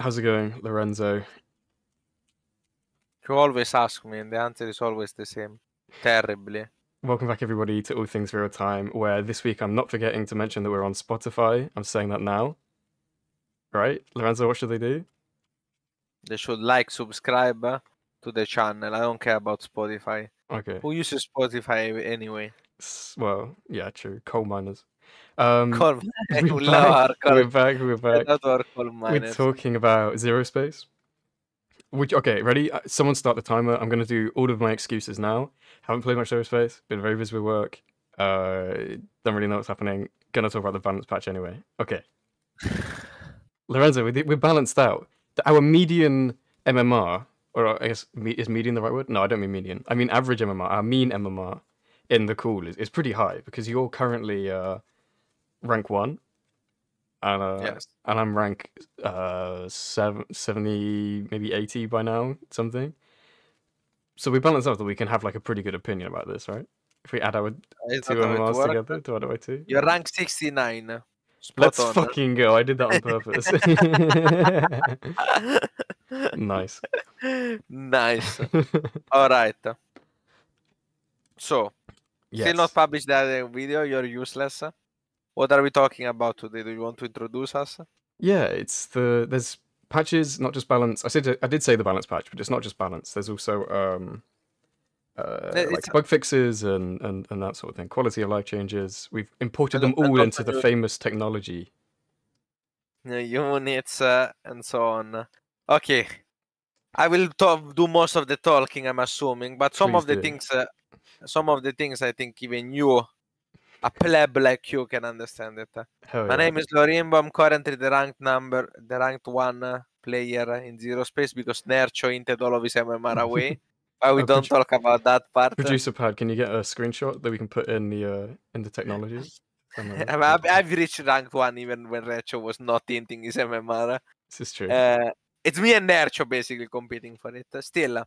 How's it going, Lorenzo? You always ask me, and the answer is always the same. Terribly. Welcome back, everybody, to All Things Real Time, where this week I'm not forgetting to mention that we're on Spotify. I'm saying that now. Right? Lorenzo, what should they do? They should like, subscribe to the channel. I don't care about Spotify. Okay. Who uses Spotify anyway? Well, yeah, true. Coal miners. Coal We're miners. back. We're back. We're back. Not our coal We're miners. talking about Zerospace. Okay, ready? Someone start the timer. I'm going to do all of my excuses now. Haven't played much Zerospace. Been very busy with work. Don't really know what's happening. Gonna talk about the balance patch anyway. Okay. Lorenzo, we're balanced out. Our median MMR, or I guess, is median the right word? No, I don't mean median. I mean average MMR. Our mean MMR in the call is pretty high because you're currently rank 1. And, Yes. and I'm rank 70, maybe 80 by now, something. So we balance out that we can have like a pretty good opinion about this, right? If we add our 2 MMRs together, divided by 2. You're rank 69. Let's fucking go. I did that on purpose. Nice. Nice. All right. So, still not published that video. You're useless. What are we talking about today? Do you want to introduce us? Yeah, there's patches, not just balance. I did say the balance patch, but it's not just balance. There's also like bug fixes and that sort of thing. Quality of life changes. We've imported them all into the famous technology. Units and so on. Okay, I will do most of the talking, I'm assuming, but some of the things I think even you, a pleb like you, can understand it. My name is Lorimbo. I'm currently the ranked 1 player in Zerospace because Nercho hinted all of his MMR away. But we don't talk about that part. Producer Pad, can you get a screenshot that we can put in the technology? I've reached ranked 1 even when Nercho was not hinting his MMR. This is true. It's me and Nercho basically competing for it. Still,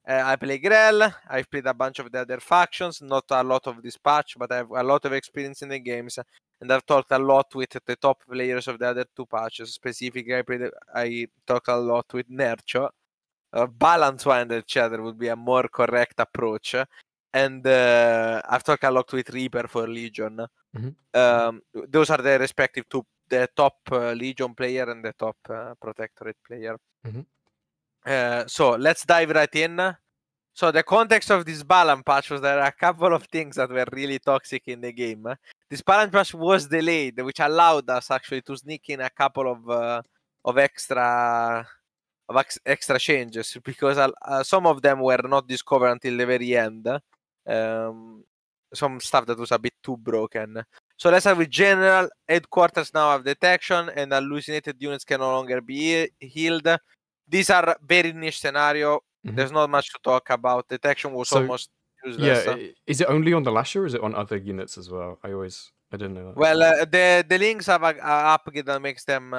I play Grell. I've played a bunch of the other factions, not a lot of this patch, but I have a lot of experience in the games, and I've talked a lot with the top players of the other 2 patches. Specifically, I talked a lot with Nercho. Balance one each other would be a more correct approach, and I've talked a lot with Reaper for Legion. Those are the respective 2, the top Legion player and the top Protectorate player. So let's dive right in. So the context of this balance patch was there are a couple of things that were really toxic in the game. This balance patch was delayed, which allowed us actually to sneak in a couple of extra changes because some of them were not discovered until the very end. Some stuff that was a bit too broken. So let's have with general headquarters now have detection and hallucinated units can no longer be healed. These are very niche scenario. There's not much to talk about. Detection was almost useless. Yeah, is it only on the Lasher or is it on other units as well? I didn't know that. Well, the links have an upgrade that makes them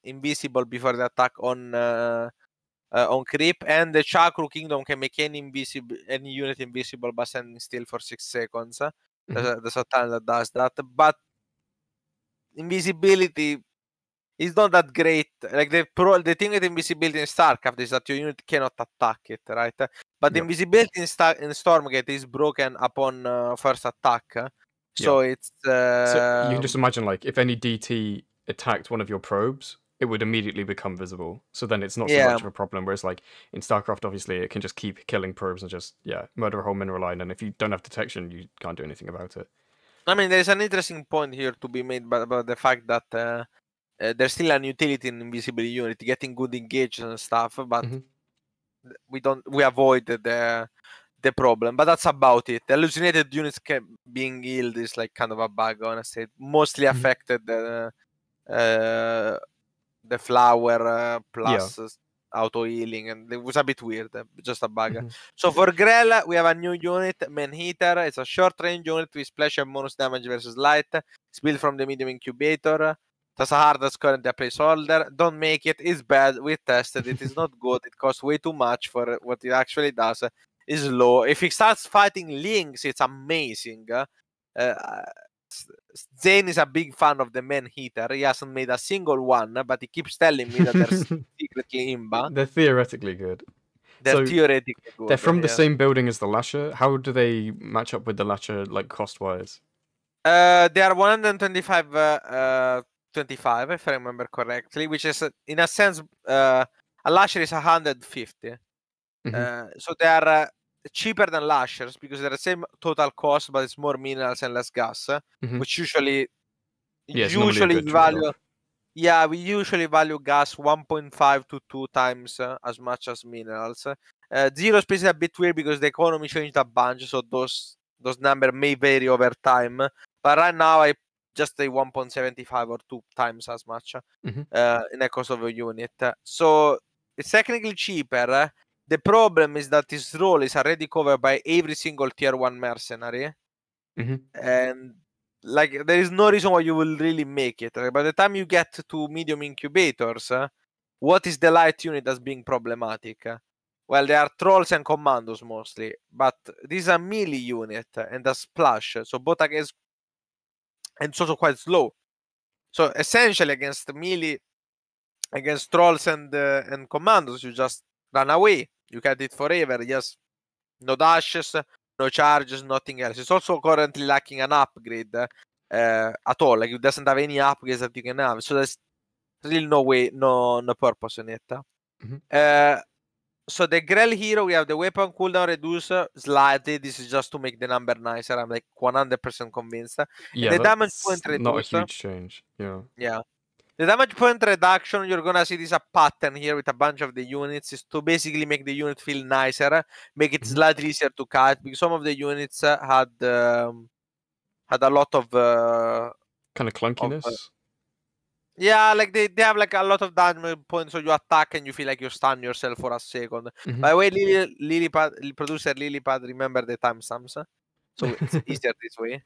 invisible before the attack on creep, and the Chakru Kingdom can make any unit invisible by standing still for 6 seconds. There's a talent that does that, but invisibility is not that great. Like the thing with invisibility in StarCraft is that your unit cannot attack it, right? But the invisibility in Stormgate is broken upon first attack. So it's so you can just imagine, like, if any DT attacked one of your probes, it would immediately become visible. So then it's not so much of a problem. Whereas, like, in StarCraft, obviously, it can just keep killing probes and just, murder a whole mineral line. And if you don't have detection, you can't do anything about it. I mean, there's an interesting point here to be made about the fact that there's still an utility in invisible unit, getting good engage and stuff, but we avoided the problem. But that's about it. The hallucinated units being healed is like kind of a bug, honestly. It mostly affected the flower plus auto healing, and it was a bit weird, just a bug. So for Grell, we have a new unit, Man-Eater. It's a short range unit with splash and bonus damage versus light. It's built from the medium incubator. That's a hard that's currently a placeholder. Don't make it. It's bad. We tested it. It's not good. It costs way too much for what it actually does. It's low. If it starts fighting links, it's amazing. Zane is a big fan of the man heater. He hasn't made a single one, but he keeps telling me that they're secretly imba. They're theoretically good. They're So theoretically good. they're from the yes. same building as the Lasher. How do they match up with the Lasher, like cost-wise? They are 125, 25, if I remember correctly, which is in a sense, a Lasher is 150. So they are cheaper than Lashers because they're the same total cost, but it's more minerals and less gas, which usually it's normally a good value. trade-off. Yeah, we usually value gas 1.5 to 2 times as much as minerals. Zerospace is a bit weird because the economy changed a bunch, so those numbers may vary over time. But right now, I just say 1.75 or 2 times as much in the cost of a unit. So it's technically cheaper. The problem is that this role is already covered by every single tier 1 mercenary. And like there is no reason why you will really make it. By the time you get to medium incubators, what is the light unit as being problematic? Well, they are trolls and commandos mostly, but this is a melee unit and a splash, so both against, and it's also quite slow. So essentially against melee, against trolls and commandos, you just run away. You get it forever. Yes, no dashes, no charges, nothing else. It's also currently lacking an upgrade at all. Like it doesn't have any upgrades that you can have. So there's really no way, no purpose in it. So the Grell hero, we have the weapon cooldown reduce slightly. This is just to make the number nicer. I'm like 100% convinced. Yeah, and the damage that's point reduce. not a huge change. Yeah. The damage point reduction, you're gonna see this a pattern here with a bunch of the units, is to basically make the unit feel nicer, make it slightly easier to cut, because some of the units had a lot of kind of clunkiness. yeah, like they have like a lot of damage points, so you attack and you feel like you stun yourself for a second. By the way, producer Lilipad, remember the timestamps, so it's easier this way.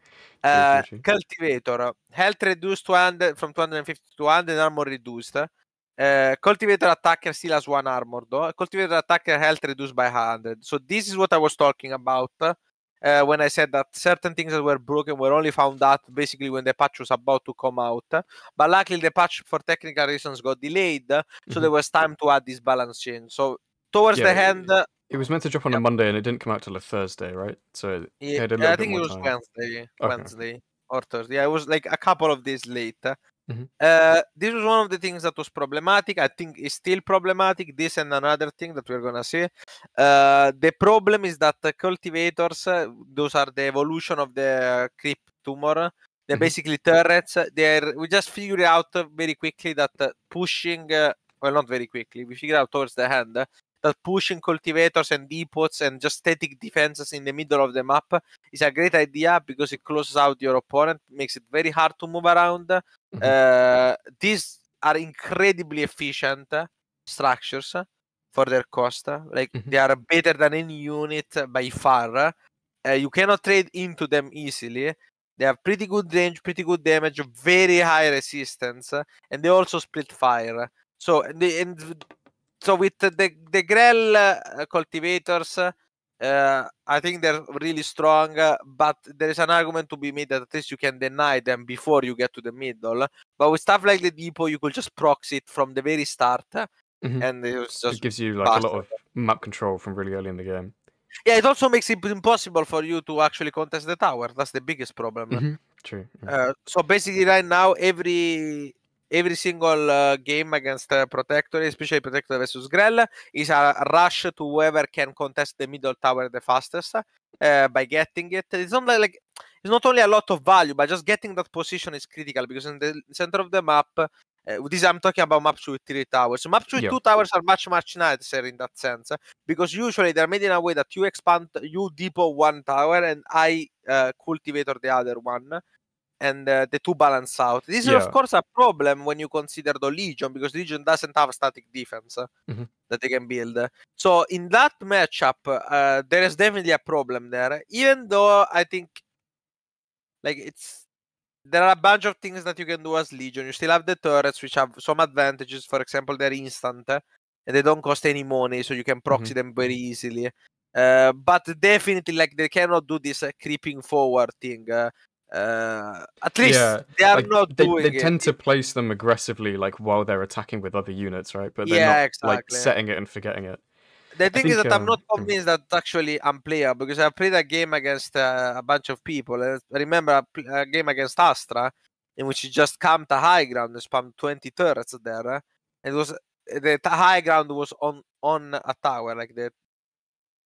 Cultivator, health reduced from 250 to 200, armor reduced. Cultivator attacker still has 1 armor though. Cultivator attacker health reduced by 100. So this is what I was talking about when I said that certain things that were broken were only found out basically when the patch was about to come out. But luckily the patch for technical reasons got delayed, so there was time to add this balance change. So towards the end, it was meant to drop on a Monday and it didn't come out till a Thursday, right? So it had a little bit more time. I think it was Wednesday or Thursday. Yeah, it was like a couple of days late. This was one of the things that was problematic. I think is still problematic. This and another thing that we're gonna see. The problem is that the cultivators, those are the evolution of the creep tumor. They're basically turrets. We just figured out very quickly that pushing, well, not very quickly. We figured out towards the end that pushing cultivators and depots and just static defenses in the middle of the map is a great idea because it closes out your opponent, makes it very hard to move around. These are incredibly efficient structures for their cost. Like they are better than any unit by far. You cannot trade into them easily. They have pretty good range, pretty good damage, very high resistance, and they also split fire. So with the Grell cultivators, I think they're really strong, but there is an argument to be made that at least you can deny them before you get to the middle. But with stuff like the depot, you could just proxy it from the very start, and it gives you like a lot of map control from really early in the game. Yeah, it also makes it impossible for you to actually contest the tower. That's the biggest problem. True. So basically, right now, every single game against Protectorate, especially Protectorate versus Grell, is a rush to whoever can contest the middle tower the fastest by getting it. It's not like it's not only a lot of value, but just getting that position is critical because in the center of the map, this I'm talking about maps with 3 towers. Maps with 2 towers are much nicer in that sense because usually they're made in a way that you depot 1 tower and I cultivator the other one. And the 2 balance out. This is of course a problem when you consider the Legion because Legion doesn't have static defense that they can build. So in that matchup, there is definitely a problem there. Even though I think like there are a bunch of things that you can do as Legion. You still have the turrets which have some advantages. For example, they're instant and they don't cost any money, so you can proxy them very easily. But definitely, like they cannot do this creeping forward thing. At least they are like not they doing tend it. to place them aggressively, like while they're attacking with other units, right? But they're Yeah, not like exactly. setting it and forgetting it. The I thing is think that I'm not convinced that it's actually unplayable, because I played a game against a bunch of people. I remember a game against Astra in which you just camped a high ground and spammed 20 turrets there. And it was the high ground was on a tower, like it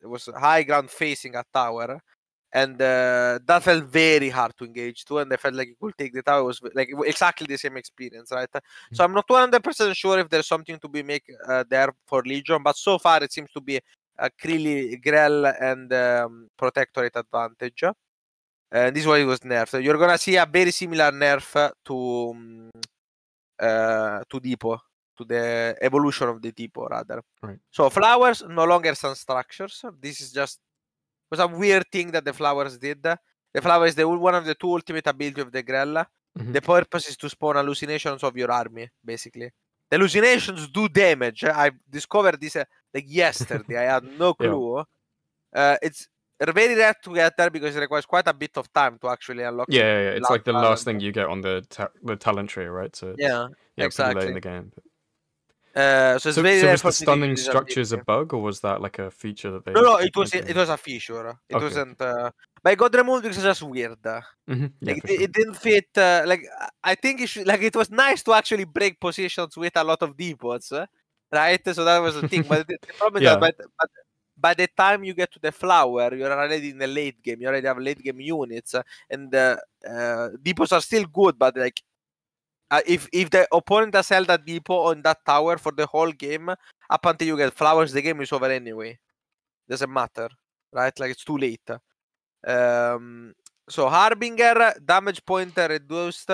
was high ground facing a tower, and that felt very hard to engage too. And I felt like you could take the tower. It was like exactly the same experience, right? So I'm not 100% sure if there's something to be make there for Legion, but so far it seems to be clearly Grell and Protectorate advantage. And this is why it was nerfed. So you're gonna see a very similar nerf to Depot, to the evolution of the Depot rather. Right. So flowers no longer sun structures. This is just was a weird thing that the flowers did. The flower is one of the two ultimate ability of the Grell. The purpose is to spawn hallucinations of your army, basically. The hallucinations do damage. I discovered this like yesterday. I had no clue. It's very rare to get there because it requires quite a bit of time to actually unlock the It's like the last last thing talent. you get on the talent tree, right? So it's Yeah, pretty late exactly. in the game. So it's very rare was for the me to stunning use this structures a ability. bug, or was that like a feature that they? No, it was a feature. It Okay, wasn't. But it got removed because it's just weird. Yeah, Like for sure. it didn't fit. Like I think it should. Like it was nice to actually break positions with a lot of depots, right? So that was the thing. But the problem is that by the time you get to the flower, you're already in the late game. You already have late game units, and depots are still good. But like, if the opponent has held that depot on that tower for the whole game, up until you get flowers, the game is over anyway. Doesn't matter, right? Like it's too late. So Harbinger damage pointer reduced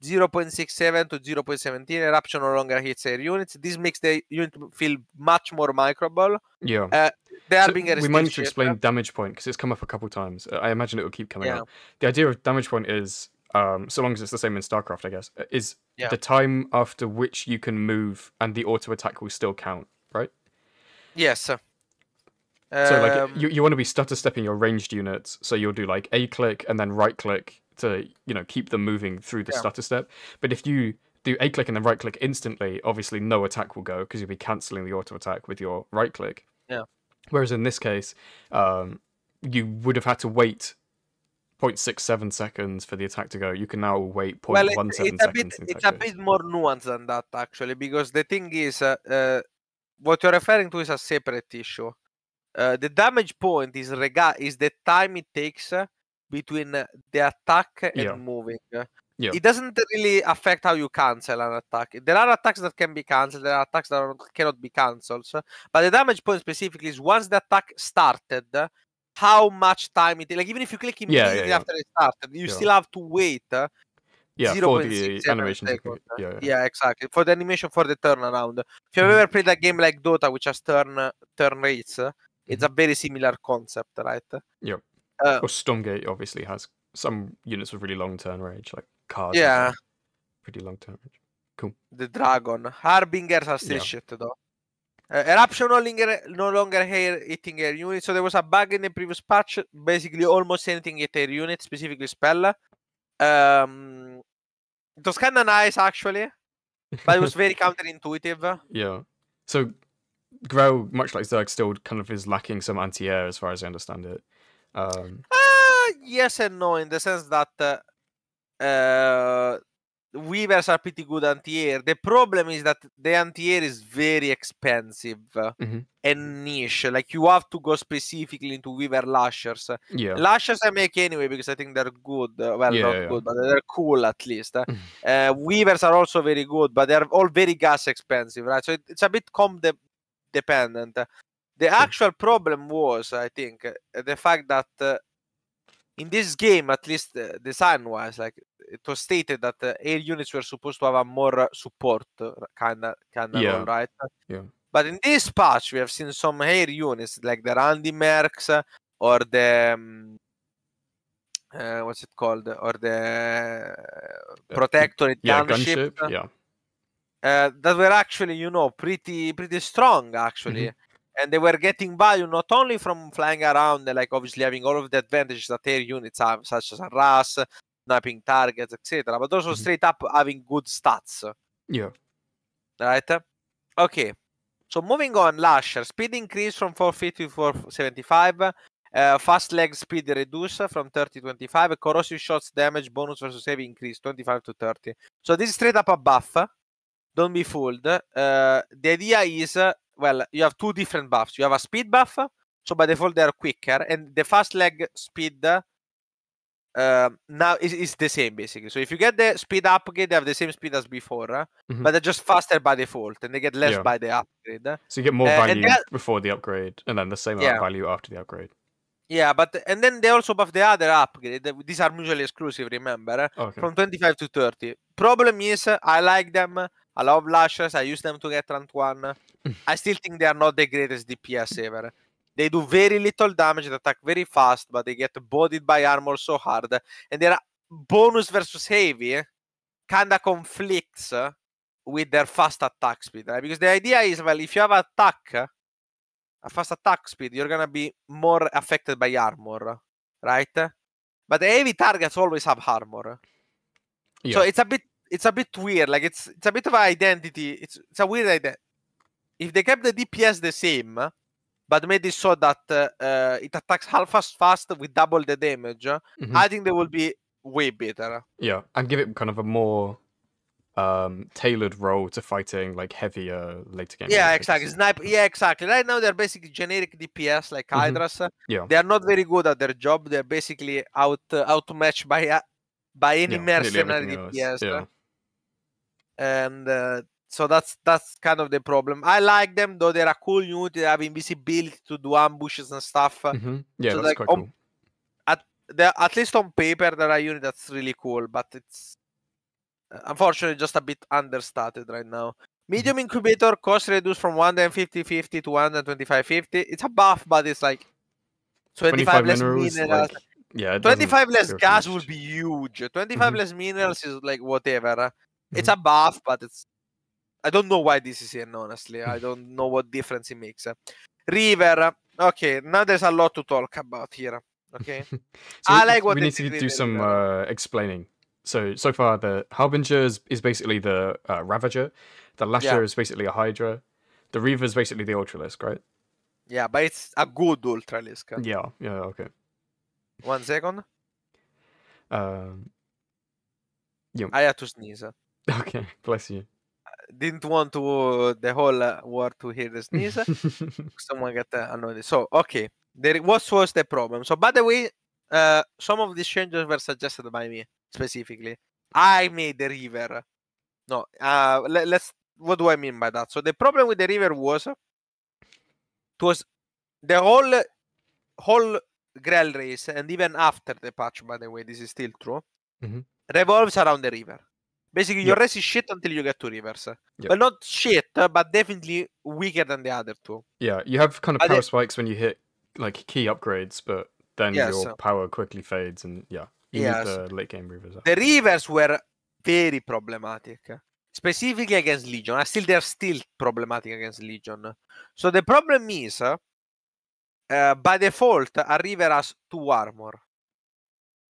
0.67 to 0.17. Eruption no longer hits air units. This makes the unit feel much more microable. Yeah. The Harbinger is we still might need to shit. explain damage point because it's come up a couple times. I imagine it will keep coming Yeah. up. The idea of damage point is, so long as it's the same in StarCraft, I guess, is Yeah. the time after which you can move and the auto attack will still count, right? Yes. So like you want to be stutter stepping your ranged units, so you'll do like A click and then right click to keep them moving through the stutter step. But if you do A click and then right click instantly, obviously no attack will go because you'll be cancelling the auto attack with your right click. Yeah. Whereas in this case, you would have had to wait 0.67 seconds for the attack to go. You can now wait 0.17 seconds. It's a bit more nuanced than that actually, because the thing is, what you're referring to is a separate issue. The damage point is the time it takes between the attack and moving. It doesn't really affect how you cancel an attack. There are attacks that can be cancelled, there are attacks that cannot be cancelled. But the damage point specifically is once the attack started, how much time it takes. Like even if you click immediately after it started, you still have to wait. For the animation seconds. Yeah, exactly. For the animation, for the turnaround. If you've ever played a game like Dota, which has turn rates, it's a very similar concept, right? Yeah. Or Stormgate obviously has some units with really long turn range, like cards. Yeah. Pretty long turn range. Cool. The Dragon. Harbingers are still shit though. Eruption no longer hitting air units. So there was a bug in the previous patch. Basically, almost anything hit air unit, specifically spell. It was kind of nice actually, but it was very counterintuitive. Yeah. So Grell, much like Zerg, still kind of is lacking some anti-air as far as I understand it. Yes and no, in the sense that Weavers are pretty good anti-air. The problem is that the anti-air is very expensive and niche. Like you have to go specifically into Weaver Lashers. Yeah. Lashers I make anyway because I think they're good. Well, not good, but they're cool at least. Weavers are also very good, but they're all very gas expensive, right? So it's a bit dependent. The actual problem was, I think, the fact that in this game, at least design-wise, like it was stated that air units were supposed to have a more support kind of role, right? Yeah. But in this patch, we have seen some air units like the Randy Mercs or the what's it called, or the Protectorate Gunship. That were actually, pretty strong actually. And they were getting value not only from flying around and like obviously having all of the advantages that air units have, such as a RAS, sniping targets, etc. But also straight up having good stats. Yeah. Right? Okay. So moving on, Lasher. Speed increase from 450 to 475. Fast leg speed reduce from 30 to 25. Corrosive shots damage bonus versus heavy increase 25 to 30. So this is straight up a buff. Don't be fooled. The idea is, well, you have two different buffs. You have a speed buff, so by default they are quicker, and the fast leg speed now is the same basically. So if you get the speed upgrade, they have the same speed as before, but they're just faster by default, and they get less by the upgrade. So you get more value before the upgrade, and then the same amount of value after the upgrade. Yeah, but and then they also buff the other upgrade. These are mutually exclusive, remember? From 25 to 30. Problem is, I like them. I love Lashers. I use them to get rank 1. I still think they are not the greatest DPS ever. They do very little damage, they attack very fast, but they get bodied by armor so hard. And their bonus versus heavy kinda conflicts with their fast attack speed, right? Because the idea is, well, if you have a fast attack speed, you're gonna be more affected by armor, right? But the heavy targets always have armor. So it's a bit weird. Like it's a bit of an identity. It's a weird idea. If they kept the DPS the same, but made it so that it attacks half as fast with double the damage, I think they will be way better. Yeah, and give it kind of a more tailored role to fighting like heavier later game. Yeah, exactly. Yeah, exactly. Right now they're basically generic DPS like Hydras. Yeah, they are not very good at their job. They're basically outmatched by any mercenary DPS. Yeah. And so that's kind of the problem. I like them though. They're a cool unit. They have invisibility to do ambushes and stuff. Yeah, so that's quite cool. At least on paper, they're a unit that's really cool, but it's unfortunately just a bit understated right now. Medium incubator cost reduced from 150 to 125.50. It's a buff, but it's like 25 less minerals. Like, 25 less gas will be huge. 25 less minerals is like whatever. It's a buff, but I don't know why this is here, honestly. I don't know what difference it makes. River. Okay, now there's a lot to talk about here. Okay. So I like what we need to do some explaining. So far, the Harbinger is basically the Ravager. The Lasher is basically a Hydra. The Reaver is basically the Ultralisk, right? Yeah, but it's a good Ultralisk. Yeah, okay. 1 second. Yeah. I had to sneeze. Okay, bless you. Didn't want the whole world to hear the sneeze. Someone get annoyed. So, okay. What was the problem? So, by the way, some of these changes were suggested by me, specifically. I made the Reaver. No, what do I mean by that? So, the problem with the Reaver was the whole Grell race, and even after the patch, by the way, this is still true, revolves around the Reaver. Basically, your race is shit until you get to Reavers. Well, not shit, but definitely weaker than the other two. Yeah, you have kind of power spikes when you hit like key upgrades, but then your power quickly fades, and you need the late game Reavers. The Reavers were very problematic, specifically against Legion. They're still problematic against Legion. So the problem is, by default, a Reaver has 2 armor.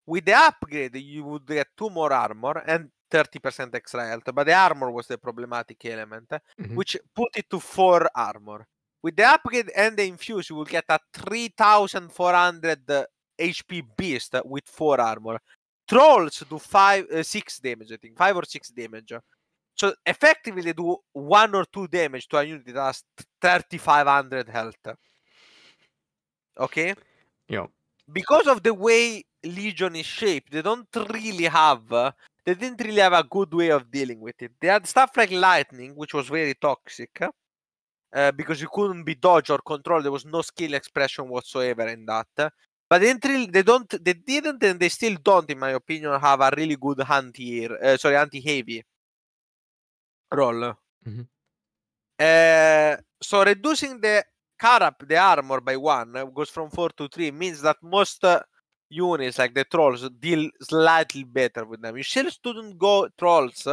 With the upgrade, you would get 2 more armor and 30% extra health, but the armor was the problematic element, which put it to 4 armor. With the upgrade and the infuse, you will get a 3,400 HP beast with 4 armor. Trolls do 6 damage, I think, 5 or 6 damage. So effectively, they do 1 or 2 damage to a unit that has 3,500 health. Okay? Yeah. Because of the way Legion is shaped, they didn't really have a good way of dealing with it. They had stuff like lightning, which was very toxic, because you couldn't be dodged or controlled. There was no skill expression whatsoever in that. But they didn't, and they still don't, in my opinion, have a really good anti-heavy roll. So reducing the armor by 1 goes from 4 to 3 means that most units like the trolls deal slightly better with them. You still shouldn't go trolls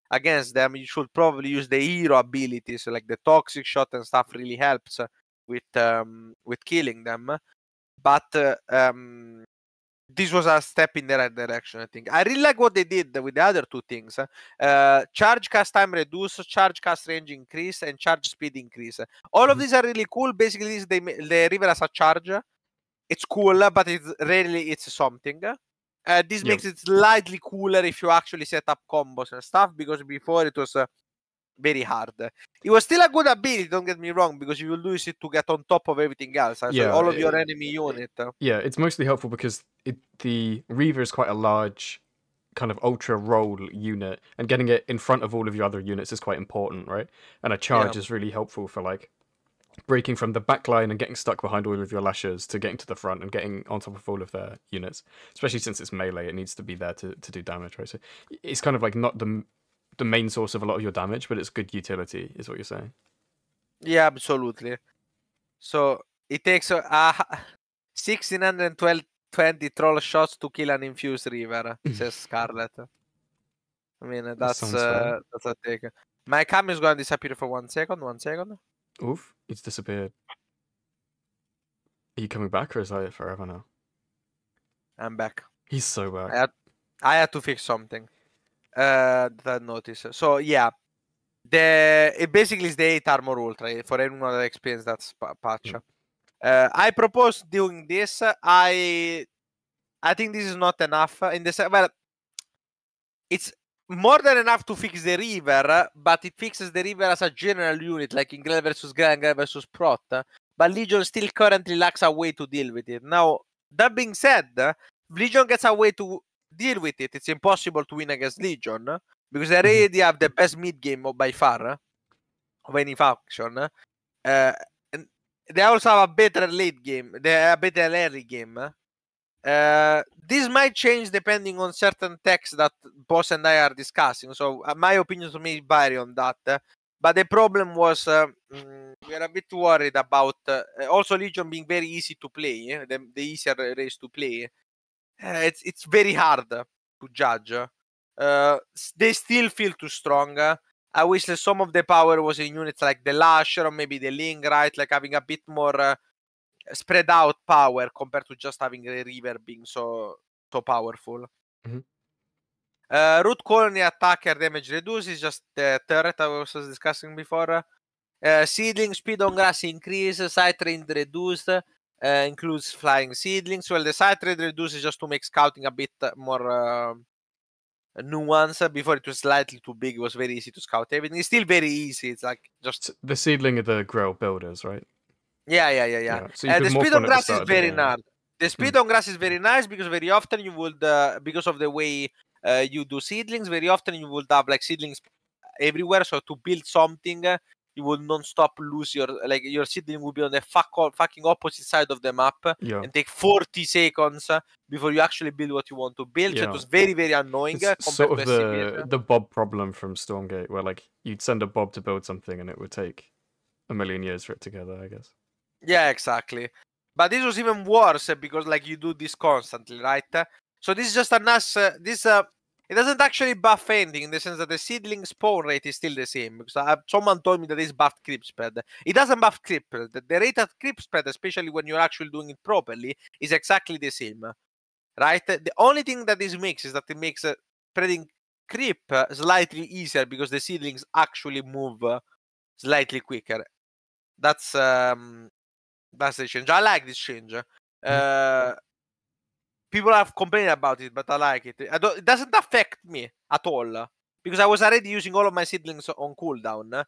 against them. You should probably use the hero abilities, like the toxic shot and stuff really helps with killing them. But this was a step in the right direction, I think. I really like what they did with the other two things. Charge cast time reduce, charge cast range increase, and charge speed increase. All of these are really cool. Basically, the river as a charge. It's cool, but it's something. This makes it slightly cooler if you actually set up combos and stuff, because before it was very hard. It was still a good ability, don't get me wrong, because you will use it to get on top of everything else. So all of your enemy unit. Yeah, it's mostly helpful because the Reaver is quite a large kind of ultra roll unit, and getting it in front of all of your other units is quite important, right? And a charge is really helpful for like breaking from the back line and getting stuck behind all of your lashers to getting to the front and getting on top of all of their units. Especially since it's melee, it needs to be there to do damage, right? So it's kind of like not the main source of a lot of your damage, but it's good utility, is what you're saying. Yeah, absolutely. So it takes 1620 troll shots to kill an infused river, says Scarlet. I mean, that's a take. My cam is going to disappear for 1 second. 1 second. Oof, it's disappeared. Are you coming back, or is that it forever now? I'm back. He's so back. I had to fix something that I noticed. So yeah, it basically is the 8 armor ultra for anyone that experienced that patch. I propose doing this. I think this is not enough in the well. It's more than enough to fix the river, but it fixes the river as a general unit, like in Grell versus Grell and Grell versus Prot. But Legion still currently lacks a way to deal with it. Now, that being said, if Legion gets a way to deal with it, it's impossible to win against Legion, because they already have the best mid game by far of any faction. And they also have a better late game. They have a better early game. This might change depending on certain texts that Boss and I are discussing. So my opinions may vary on that. But the problem was we are a bit worried about also Legion being very easy to play. The easier race to play. It's very hard to judge. They still feel too strong. I wish that some of the power was in units like the Lasher or maybe the Ling, right? Like having a bit more spread out power compared to just having the River being so powerful. Root Colony attacker damage reduce is just the turret I was discussing before. Seedling speed on grass increase, sight range reduced, includes flying seedlings. Well, the sight range reduce is just to make scouting a bit more nuance. Before it was slightly too big, it was very easy to scout everything. It's still very easy. It's like just the seedling of the Grell builders, right? Yeah. So the speed on grass is very nice. The speed on grass is very nice because very often you would, because of the way you do seedlings, very often you would have like seedlings everywhere. So to build something, you would non-stop lose your seedling would be on the fucking opposite side of the map and take 40 seconds before you actually build what you want to build. So it was very, very annoying. It's sort of the Bob problem from Stormgate, where like you'd send a Bob to build something and it would take a million years for it together, I guess. Yeah, exactly. But this was even worse because like you do this constantly, right? So this is just a nice it doesn't actually buff anything in the sense that the seedling spawn rate is still the same. Because someone told me that it's buffed creep spread. It doesn't buff creep. The rate of creep spread, especially when you're actually doing it properly, is exactly the same, right? The only thing that this makes is that it makes spreading creep slightly easier because the seedlings actually move slightly quicker. That's the change. I like this change. People have complained about it, but I like it. It doesn't affect me at all because I was already using all of my seedlings on cooldown.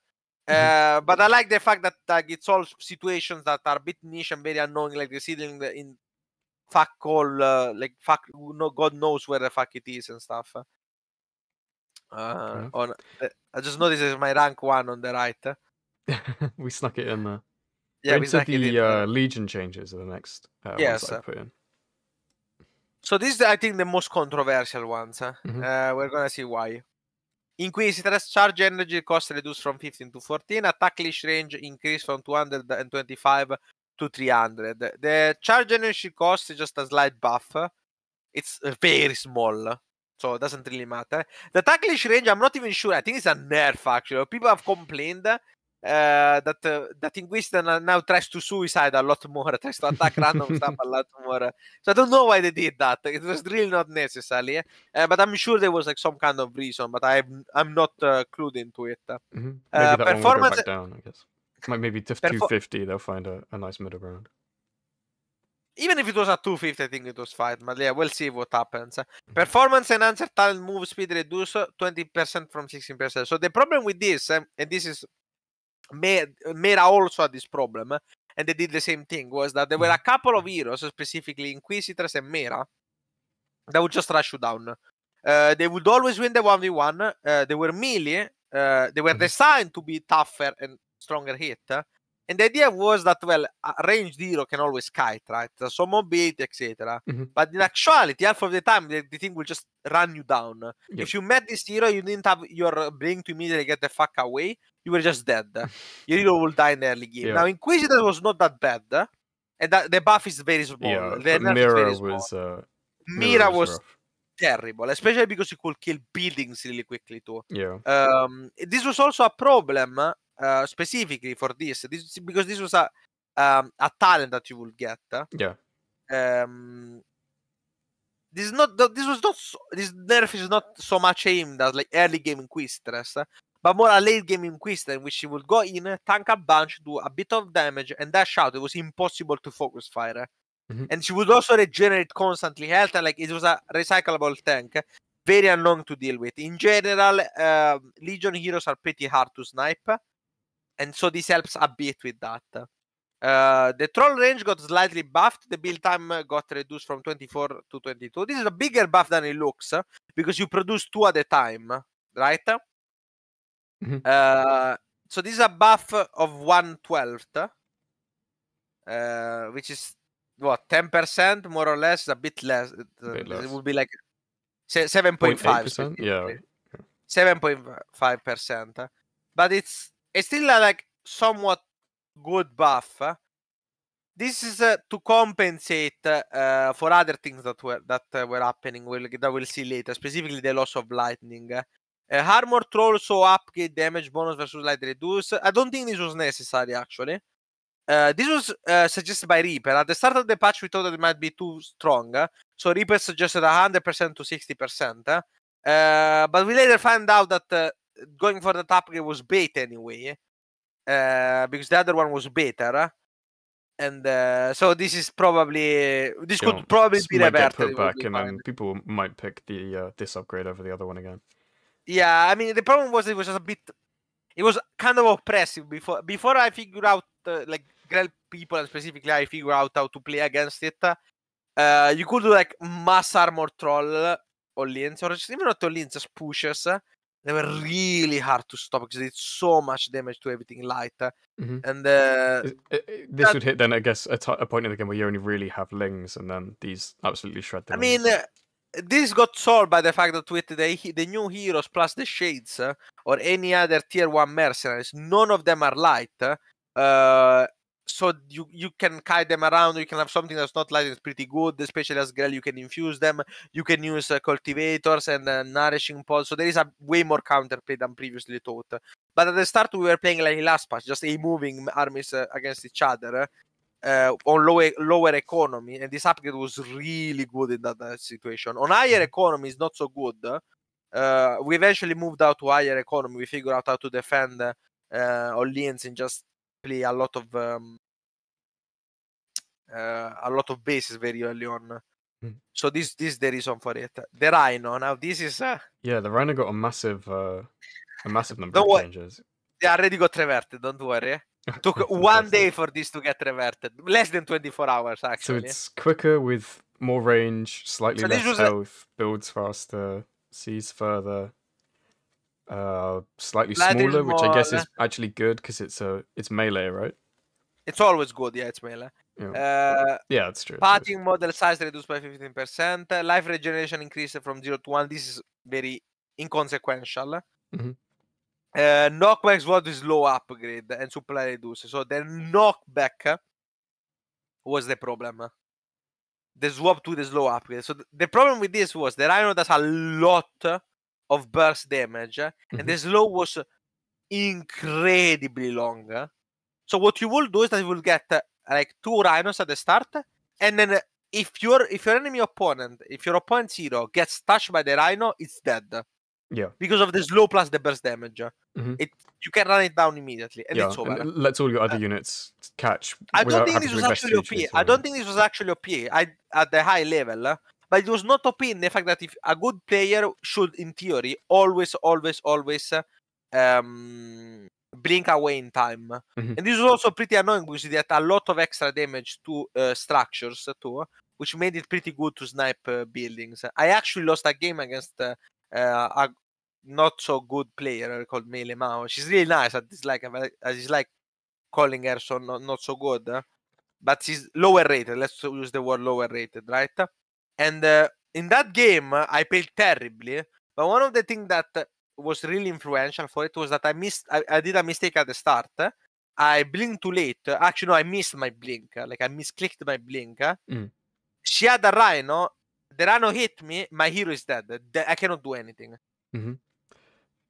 But I like the fact that like, it solves situations that are a bit niche and very annoying, like the seedling in fuck all, God knows where the fuck it is and stuff. I just noticed there's my rank 1 on the right. We snuck it in there. Yeah, we snuck it in. Legion changes are the next ones I put in. So this is, I think, the most controversial ones. We're gonna see why. Inquisitor's charge energy cost reduced from 15 to 14. Attack leash range increased from 225 to 300. The charge energy cost is just a slight buff. It's very small, so it doesn't really matter. The attack leash range, I'm not even sure. I think it's a nerf, actually. People have complained that Inquisitor now tries to suicide a lot more, tries to attack random stuff a lot more. So I don't know why they did that. It was really not necessary. But I'm sure there was like some kind of reason, but I'm not clued into it. Maybe that one will go Performance. back down, I guess. Maybe to 250, they'll find a nice middle ground. Even if it was at 250, I think it was fine. But yeah, we'll see what happens. Performance enhancer talent move speed reduce 20% from 16%. So the problem with this, and this is Mera also had this problem, and they did the same thing, was that there were a couple of heroes, specifically Inquisitors and Mera, that would just rush you down. They would always win the 1v1. They were melee. They were designed to be tougher and stronger hit. And the idea was that, well, a ranged hero can always kite, right? So mobility, etc. But in actuality, half of the time, the thing will just run you down. Yep. If you met this hero, you didn't have your brain to immediately get the fuck away. You were just dead. Your hero will die in the early game. Yeah. Now, Inquisitor was not that bad. And the buff is very small. Yeah, the nerf is very small. Mira was terrible, especially because you could kill buildings really quickly too. Yeah. This was also a problem specifically for this because this was a talent that you would get. Yeah. This nerf is not so much aimed at like early game Inquisitors, but more a late game Inquisitor in which she would go in, tank a bunch, do a bit of damage, and dash out. It was impossible to focus fire. And she would also regenerate constantly health, and like it was a recyclable tank, very annoying to deal with. In general, Legion heroes are pretty hard to snipe, and so this helps a bit with that. The troll range got slightly buffed. The build time got reduced from 24 to 22. This is a bigger buff than it looks, because you produce 2 at a time, right? So this is a buff of 1/12, which is what, 10% more or less, a bit less. It would be like 7.5%. Yeah, 7.5%. But it's still like somewhat good buff. This is to compensate for other things that were happening. That we'll see later, specifically the loss of lightning. Armor troll, so upgrade damage bonus versus light reduce. I don't think this was necessary actually. This was suggested by Reaper. At the start of the patch, we thought that it might be too strong. So Reaper suggested 100% to 60%. But we later found out that going for the upgrade was bait anyway. Because the other one was better. And so this is probably... This could probably be reverted. Put back, and then people might pick the this upgrade over the other one again. Yeah, I mean, the problem was it was just a bit... It was kind of oppressive before I figured out, like, Grell people, and specifically I figured out how to play against it. You could do, like, mass armor troll all-ins, or just even not all-ins, just pushes. They were really hard to stop because they did so much damage to everything light. And this would hit then, I guess, a point in the game where you only really have lings, and then these absolutely shred them. I mean, this got solved by the fact that with the new heroes plus the shades or any other tier 1 mercenaries, none of them are light. So you can kite them around. You can have something that's not light. It's pretty good, especially as Grell. You can infuse them. You can use cultivators and nourishing pods. So there is a way more counterplay than previously thought. But at the start, we were playing like last patch, just moving armies against each other on lower economy. And this upgrade was really good in that situation. On higher economy, it's not so good. We eventually moved out to higher economy. We figured out how to defend Orleans and just play a lot of bases very early on. So this is the reason for it. The Rhino, now this is yeah, the Rhino got a massive number of changes. They already got reverted, don't worry. Took 1 day for this to get reverted. Less than 24 hours actually. So it's quicker with more range, slightly less health, builds faster, sees further. Slightly smaller, which I guess is actually good because it's melee, right? It's always good, yeah, it's melee. Yeah, that's true. Parting model size reduced by 15%. Life regeneration increased from 0 to 1. This is very inconsequential. Knockback sword is low upgrade and supply reduced. So the knockback was the problem. The swap to the slow upgrade. So the problem with this was the Rhino does a lot of burst damage, and the slow was incredibly long. So what you will do is that you will get like 2 rhinos at the start, and then if your enemy opponent, if your opponent zero gets touched by the rhino, it's dead. Yeah. Because of the slow plus the burst damage. Mm-hmm. You can run it down immediately, and it's over. And it lets all your other units catch I don't without think having this to was invest actually OP. hugely. I don't think this was actually OP at the high level, but it was not OP in the fact that if a good player should, in theory, always blink away in time. Mm-hmm. And this was also pretty annoying because it had a lot of extra damage to structures too, which made it pretty good to snipe buildings. I actually lost a game against a not so good player called Melee Mao. She's really nice. I dislike calling her so not so good, but she's lower rated. Let's use the word lower rated, right? And in that game, I played terribly. But one of the things that was really influential for it was that I did a mistake at the start. I blinked too late. Actually, no, I missed my blink. Like I misclicked my blink. She had a rhino. The rhino hit me. My hero is dead. I cannot do anything. Mm-hmm.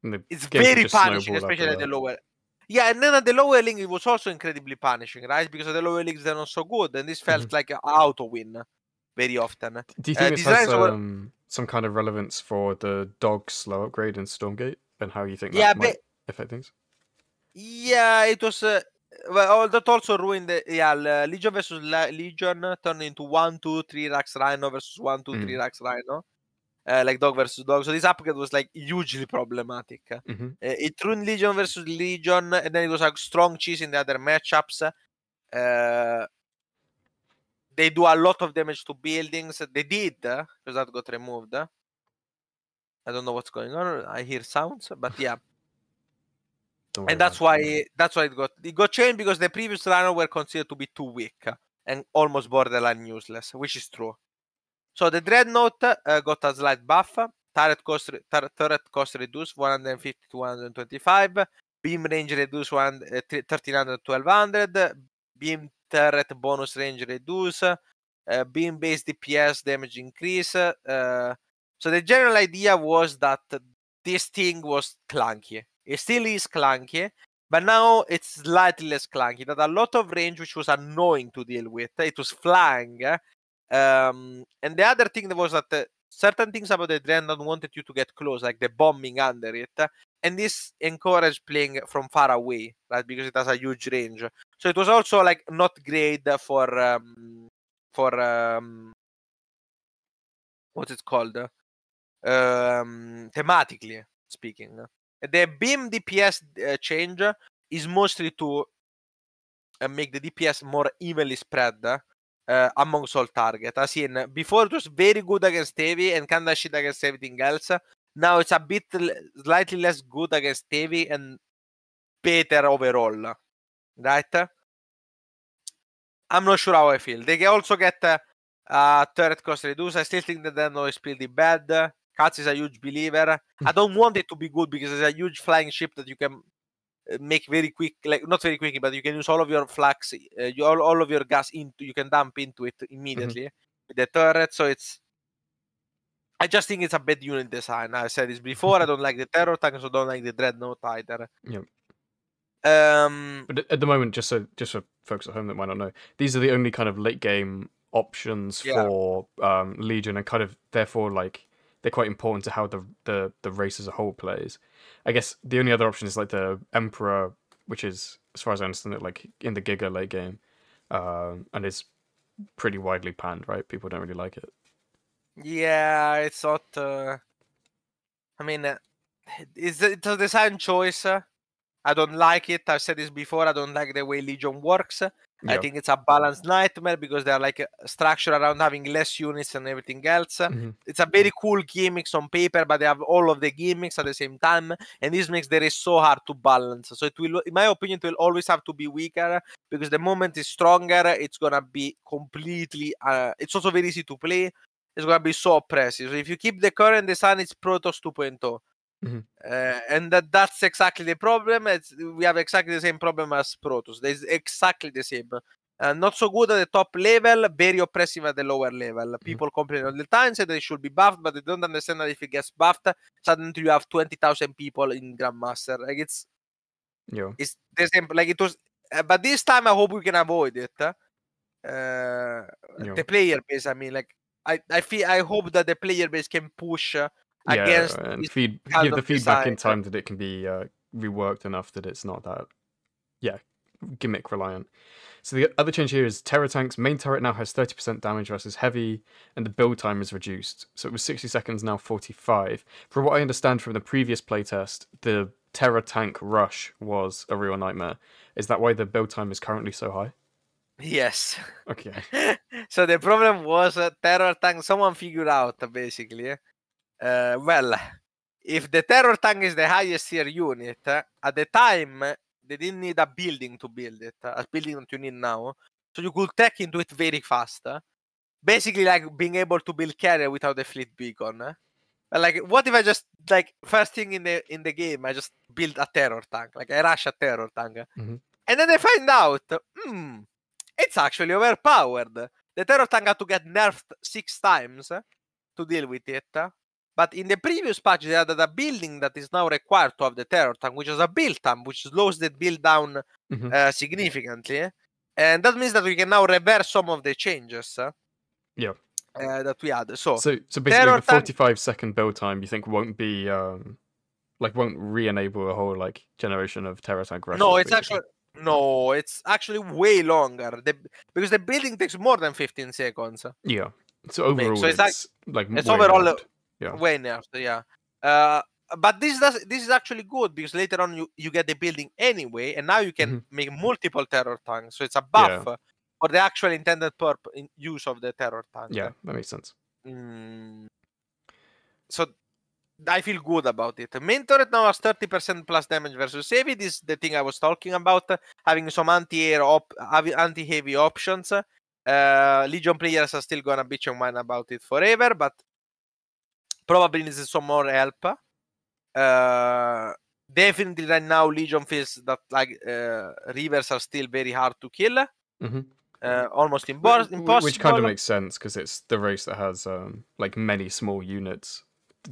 And the It's game can very just punishing, snowball after especially at the that. lower. Yeah, and then at the lower link, it was also incredibly punishing, right? Because the lower links are not so good, and this felt like an auto win very often. Do you think this These has lines were, some kind of relevance for the dog slow upgrade in Stormgate and how you think yeah, that might affect things? yeah, it was. Well, that also ruined the Legion versus Legion turned into 1-2-3 Rax Rhino versus 1-2-3 Rax Rhino. Like dog versus dog. So this upgrade was like hugely problematic. It ruined Legion versus Legion, and then it was like strong cheese in the other matchups. They do a lot of damage to buildings. They did, because that got removed. I don't know what's going on. I hear sounds, but yeah. And that's why it got changed, because the previous runner were considered to be too weak and almost borderline useless, which is true. So the Dreadnought got a slight buff. Turret cost reduced 150 to 125. Beam range reduced 1300 to 1200. Beam turret bonus range reduced. Beam based DPS damage increase. So the general idea was that this thing was clunky. It still is clunky, but now it's slightly less clunky. It had a lot of range, which was annoying to deal with. It was flying. And the other thing was that certain things about the Dreadnought wanted you to get close, like the bombing under it, and this encouraged playing from far away, right? Because it has a huge range. So it was also like not great for what's it called? Thematically speaking. The beam DPS change is mostly to make the DPS more evenly spread amongst all target. As in, before it was very good against heavy and kinda shit against everything else. Now it's a bit slightly less good against heavy and better overall, right? I'm not sure how I feel. They also get turret cost reduced. I still think that Deno is pretty bad. Katz is a huge believer. I don't want it to be good because it's a huge flying ship that you can make very quick, like not very quickly, but you can use all of your flux, all of your gas into, you can dump into it immediately with the turret. So I just think it's a bad unit design. I said this before. I don't like the terror tank, so don't like the dreadnought either. Yeah. But at the moment, just for folks at home that might not know, these are the only kind of late game options for Legion, and kind of therefore like they're quite important to how the race as a whole plays. I guess the only other option is like the Emperor, which is, as far as I understand it, like in the Giga late game, and it's pretty widely panned, right? People don't really like it. Yeah, it's not. I mean, it's a design choice. I don't like it. I've said this before. I don't like the way Legion works. I think it's a balanced nightmare because they're like structured around having less units and everything else. It's a very cool gimmicks on paper, but they have all of the gimmicks at the same time, and this makes the race so hard to balance. So it will, in my opinion, it will always have to be weaker because the moment is stronger, it's gonna be completely. It's also very easy to play. It's gonna be so oppressive. So if you keep the current design, it's Protoss 2.0. And that's exactly the problem. We have exactly the same problem as Protoss. It's exactly the same. Not so good at the top level, very oppressive at the lower level. People complain all the time, say they should be buffed, but they don't understand that if it gets buffed, suddenly you have 20,000 people in Grandmaster. Like Yeah. It's the same. Like it was, but this time I hope we can avoid it. Yeah. The player base. I mean, like I hope that the player base can push against Yeah, and this kind give of the feedback in design. time that it can be reworked enough that it's not that gimmick reliant. So the other change here is Terror Tank's main turret now has 30% damage versus heavy, and the build time is reduced. So it was 60 seconds, now 45. From what I understand from the previous playtest, the Terror Tank rush was a real nightmare. Is that why the build time is currently so high? Yes. Okay. So the problem was terror tank. Someone figured out basically. Well, if the terror tank is the highest tier unit, at the time they didn't need a building to build it, a building that you need now. So you could tech into it very fast. Basically, like being able to build carrier without a fleet beacon. Like, what if I just like first thing in the game, I just build a terror tank, like I rush a terror tank, Mm-hmm. and then I find out, it's actually overpowered. The terror tank had to get nerfed 6 times to deal with it. But in the previous patch, they added a building that is now required to have the terror tank, which is a build time, which slows the build down significantly. And that means that we can now reverse some of the changes Yeah. that we had. So basically, terror the tank. 45-second build time you think won't be won't re-enable a whole like generation of Terror Tank rushes. No, it's basically. actually way longer. Because the building takes more than 15 seconds. Yeah. So overall, So it's like it's way overall nerfed. Yeah. way nerfed. Yeah. But this is actually good because later on you get the building anyway, and now you can make multiple terror tanks. So it's a buff for the actual intended use of the terror tank. Yeah, that makes sense. So I feel good about it. Main turret now has 30% plus damage versus heavy. This is the thing I was talking about. Having some anti-heavy options. Legion players are still gonna bitch and whine about it forever, but probably needs some more help. Definitely right now Legion feels that like Reavers are still very hard to kill. Almost impossible. Which kind of makes sense because it's the race that has like many small units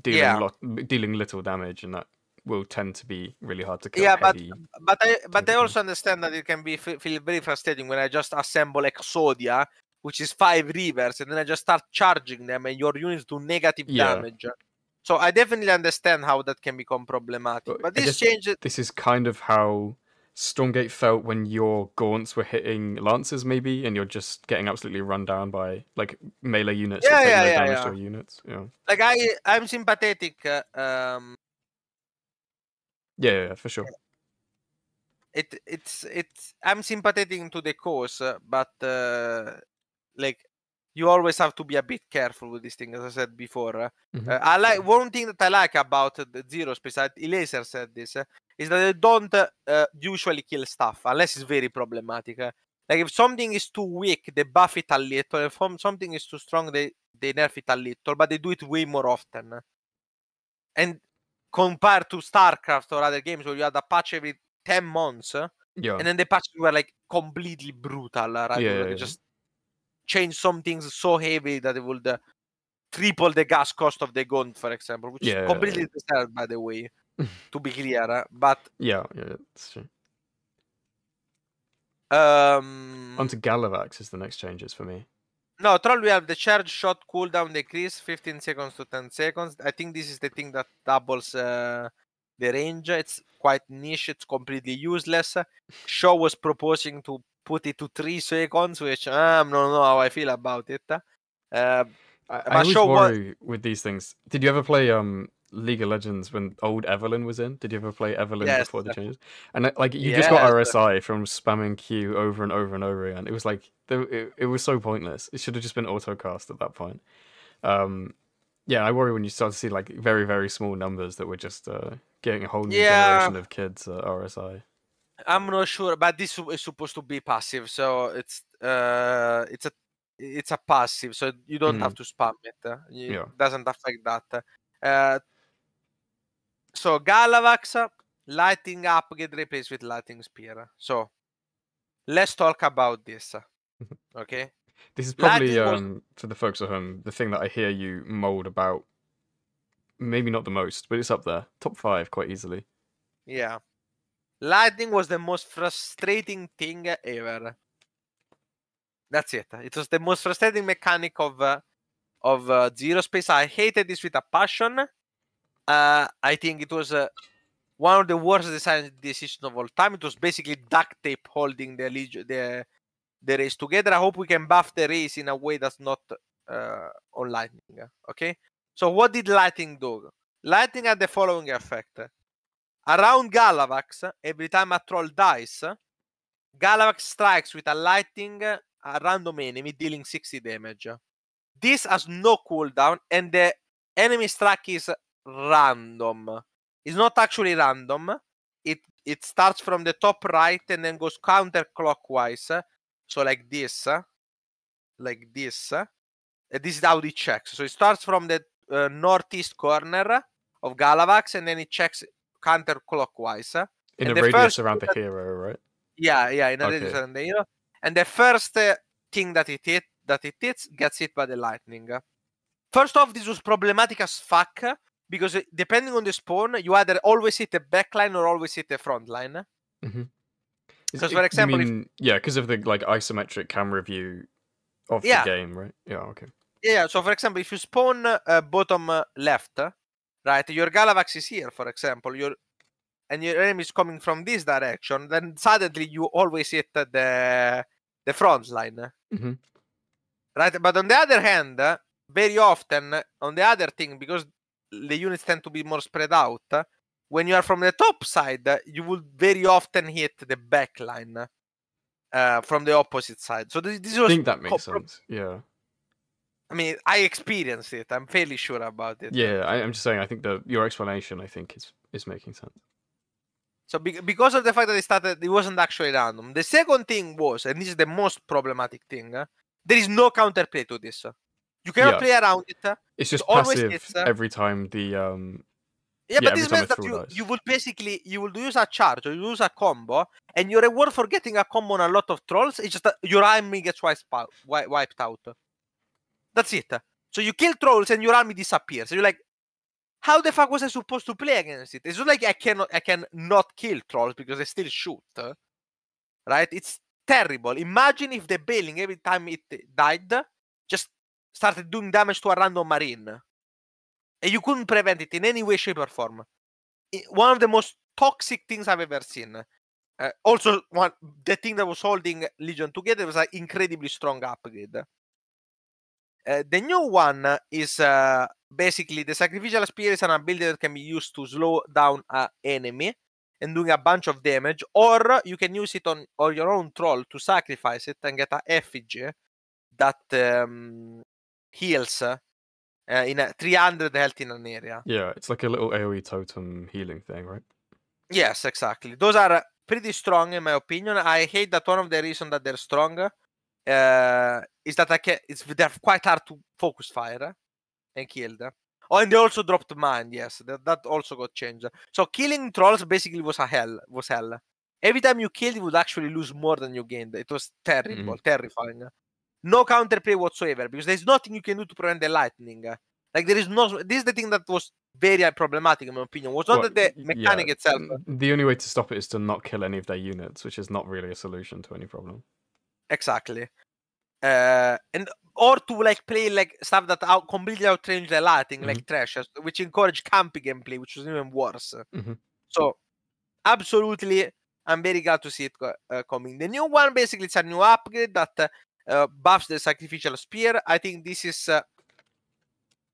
dealing little damage, and that will tend to be really hard to kill. Yeah, but I also understand that it can be feel very frustrating when I just assemble Exodia, which is 5 Reavers, and then I just start charging them, and your units do negative damage. So I definitely understand how that can become problematic. But this change. This is kind of how Stormgate felt when your gaunts were hitting lances, maybe, and you're just getting absolutely run down by like melee units that take no damage to your units. Yeah. Like I'm sympathetic. Yeah, for sure. It's I'm sympathetic to the cause, but like you always have to be a bit careful with this thing, as I said before. I like one thing that I like about the Zerospace. Elaser said this is that they don't usually kill stuff unless it's very problematic. Like if something is too weak, they buff it a little. If something is too strong, they nerf it a little, but they do it way more often. And compared to StarCraft or other games where you had a patch every 10 months, and then the patches were like completely brutal, right? Just change some things so heavy that it would triple the gas cost of the gun, for example, which is completely deserved, by the way, to be clear. But yeah, that's true. Onto Galavax is the next changes for me. No, Troll, we have the charge shot cooldown decrease 15 seconds to 10 seconds. I think this is the thing that doubles the range. It's quite niche. It's completely useless. Shaw was proposing to put it to 3 seconds, which I don't know how I feel about it. I always worry with these things. Did you ever play League of Legends when old Evelyn was in? Did you ever play Evelyn before the changes? And like you just got RSI from spamming Q over and over and over again. It was like it was so pointless. It should have just been autocast at that point. Yeah, I worry when you start to see like very, very small numbers that were just getting a whole new generation of kids RSI. I'm not sure, but this is supposed to be passive, so it's a passive, so you don't have to spam it. It doesn't affect that. So Galavax, Lightning Up get replaced with Lightning Spear. So let's talk about this. Okay. This is probably for the folks at home the thing that I hear you mold about. Maybe not the most, but it's up there, top 5 quite easily. Yeah. Lightning was the most frustrating thing ever. That's it. It was the most frustrating mechanic of Zerospace. I hated this with a passion. I think it was one of the worst design decisions of all time. It was basically duct tape holding the race together. I hope we can buff the race in a way that's not on Lightning. Okay. So what did Lightning do? Lightning had the following effect. Around Galavax, every time a troll dies, Galavax strikes with a lightning a random enemy, dealing 60 damage. This has no cooldown, and the enemy strike is random. It's not actually random. It starts from the top right and then goes counterclockwise. So like this. Like this. This is how it checks. So it starts from the northeast corner of Galavax, and then it checks counterclockwise. In and a the radius first around the hero, right? Yeah, in a Okay. radius around the hero. And the first thing that it hits gets hit by the lightning. First off, this was problematic as fuck because depending on the spawn, you either always hit the backline or always hit the front line. Mm-hmm. Because, for example, because of the like isometric camera view of the game, right? Yeah, okay. Yeah, so for example, if you spawn bottom left, right, your Galavax is here, for example, and your enemy is coming from this direction, then suddenly you always hit the front line. Mm-hmm. Right, but on the other hand, very often, on the other thing, because the units tend to be more spread out, when you are from the top side, you will very often hit the back line from the opposite side. So this was... I think that makes sense, yeah. I mean, I experienced it. I'm fairly sure about it. Yeah, I'm just saying, I think your explanation, I think, is making sense. So because of the fact that it wasn't actually random. The second thing was, and this is the most problematic thing, there is no counterplay to this. You cannot play around it. It's just passive every time the but this means that you will basically use a charge or use a combo, and your reward for getting a combo on a lot of trolls is just that your army gets wiped out. That's it. So you kill trolls and your army disappears. So you're like, how the fuck was I supposed to play against it? It's not like I can not kill trolls because they still shoot. Right? It's terrible. Imagine if the Bailing, every time it died, just started doing damage to a random marine. And you couldn't prevent it in any way, shape, or form. One of the most toxic things I've ever seen. Also, the thing that was holding Legion together was an incredibly strong upgrade. The new one is basically the Sacrificial Spear is an ability that can be used to slow down an enemy and doing a bunch of damage, or you can use it on your own troll to sacrifice it and get an effigy that heals in a 300 health in an area. Yeah, it's like a little AoE totem healing thing, right? Yes, exactly. Those are pretty strong in my opinion. I hate that one of the reasons that they're strong is that they're quite hard to focus fire and kill them. Oh, and they also dropped mine. Yes, that also got changed. So killing trolls basically was hell. Every time you killed, you would actually lose more than you gained. It was terrible, terrifying. No counterplay whatsoever because there's nothing you can do to prevent the lightning. Like there is no. This is the thing that was very problematic in my opinion. Was not that the mechanic itself. The only way to stop it is to not kill any of their units, which is not really a solution to any problem. Exactly. Or to like play like stuff that completely outrange the lightning, like trash, which encourage campy gameplay, which was even worse. So absolutely, I'm very glad to see it coming. The new one basically it's a new upgrade that buffs the Sacrificial Spear. I think this is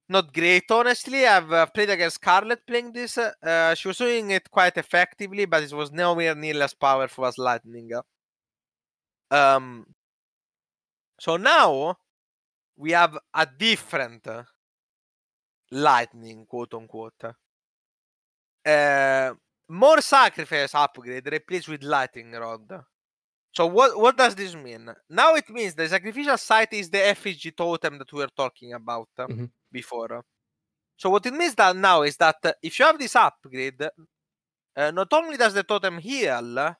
not great, honestly. I've played against Scarlet playing this. She was doing it quite effectively, but it was nowhere near as powerful as lightning. So now we have a different lightning, quote unquote. More sacrifice upgrade replaced with lightning rod. So what does this mean? Now it means the sacrificial site is the effigy totem that we were talking about before. So what it means that now is that if you have this upgrade, not only does the totem heal,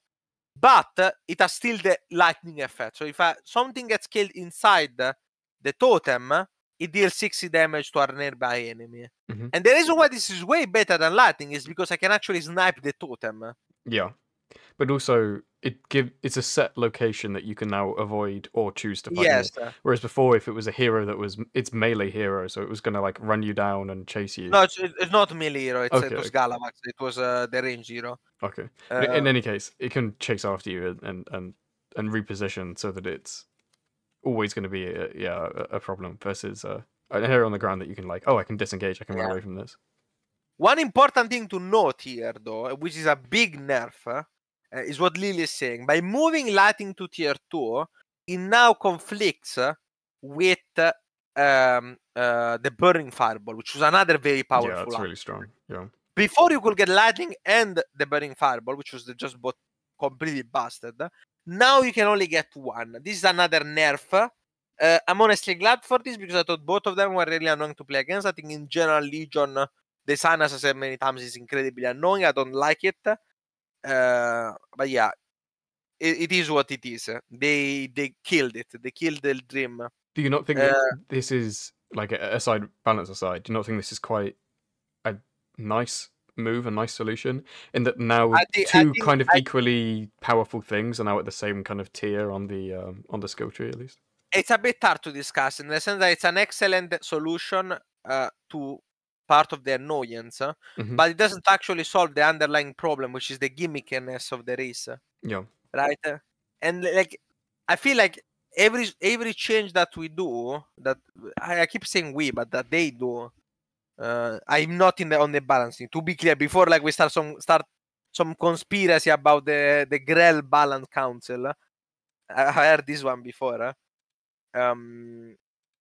but it has still the lightning effect. So if something gets killed inside the totem, it deals 60 damage to a nearby enemy. And the reason why this is way better than lightning is because I can actually snipe the totem. Yeah. but also it's a set location that you can now avoid or choose to fight near. Yes. Whereas before, if it was a hero that was it's melee hero, so it was gonna like run you down and chase you. No, it's not melee hero. It Okay, was Galavax. It was the range hero. okay. In Uh, any case, it can chase after you and reposition so that it's always going to be a problem versus a hero on the ground that you can like, oh, I can disengage, I can run Yeah. away from this. One important thing to note here, though, which is a big nerf, is what Lily is saying. By moving Lightning to tier 2, it now conflicts with the Burning Fireball, which was another very powerful. Yeah, it's really strong. Yeah. Before you could get Lightning and the Burning Fireball, which was just both completely busted. Now you can only get one. This is another nerf. I'm honestly glad for this because I thought both of them were really annoying to play against. I think in general, Legion, the sign, as I said many times, is incredibly annoying. I don't like it. But yeah, it is what it is. They killed it. They killed the dream. Do you not think that this is like balance aside? Do you not think this is quite a nice move, a nice solution, in that now two kind of equally powerful things are now at the same kind of tier on the skill tree at least? It's a bit hard to discuss in the sense that it's an excellent solution to part of the annoyance, but it doesn't actually solve the underlying problem, which is the gimmickiness of the race. Yeah. Right? And like, I feel like every change that we do, that I keep saying we, but that they do, I'm not on the balancing. To be clear, before like we start some conspiracy about the Grell Balance Council. I heard this one before.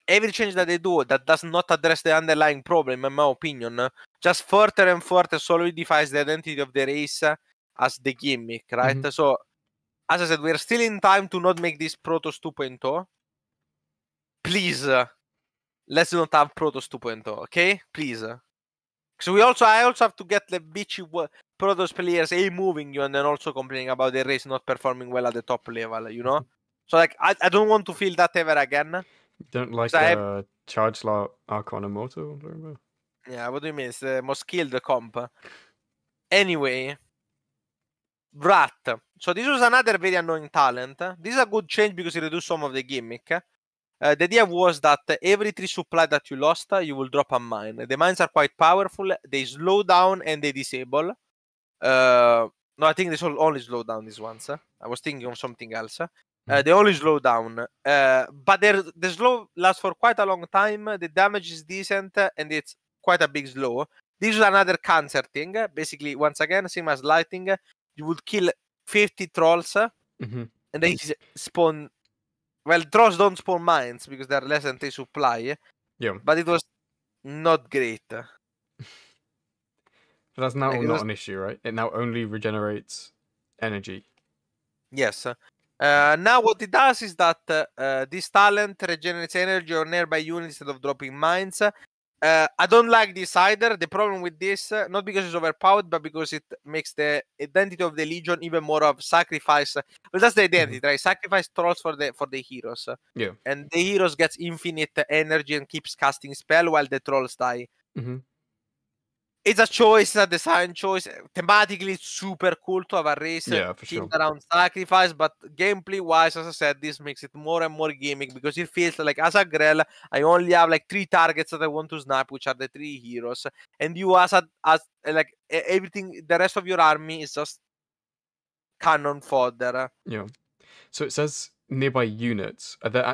Every change that they do that does not address the underlying problem, in my opinion, just further and further solidifies the identity of the race as the gimmick, right? So, as I said, we're still in time to not make this Protoss 2.0. Please, let's not have Protoss 2.0, okay? Please. So I also have to get the bitchy Protoss players moving you and then also complaining about the race not performing well at the top level, you know? So like I don't want to feel that ever again. You don't like Charge Slot Archon Immortal? Yeah, what do you mean? It's the most skilled comp. Anyway, Rat. So this was another very annoying talent. This is a good change because it reduced some of the gimmick. The idea was that every 3 supply that you lost, you will drop a mine. The mines are quite powerful. They slow down and they disable. No, I think they only slow down these ones. I was thinking of something else. They only slow down. But the slow lasts for quite a long time. The damage is decent and it's quite a big slow. This is another cancer thing. Basically, once again, same as Lightning, you would kill 50 trolls and they spawn. Well, trolls don't spawn mines because they're less than 3 supply. Yeah. But it was not great. But that's now not an issue, right? It now only regenerates energy. Yes. Now what it does is that this talent regenerates energy on nearby units instead of dropping mines. I don't like this either. The problem with this, not because it's overpowered, but because it makes the identity of the Legion even more of sacrifice. Well, that's the identity, right? Sacrifice trolls for the heroes. Yeah. And the heroes gets infinite energy and keeps casting spell while the trolls die. It's a choice, a design choice. Thematically, it's super cool to have a race themed around sacrifice, but gameplay-wise, as I said, this makes it more and more gimmick because it feels like as a Grell, I only have like 3 targets that I want to snipe, which are the 3 heroes, and you as like everything, the rest of your army is just cannon fodder. Yeah. So it says nearby units. Are there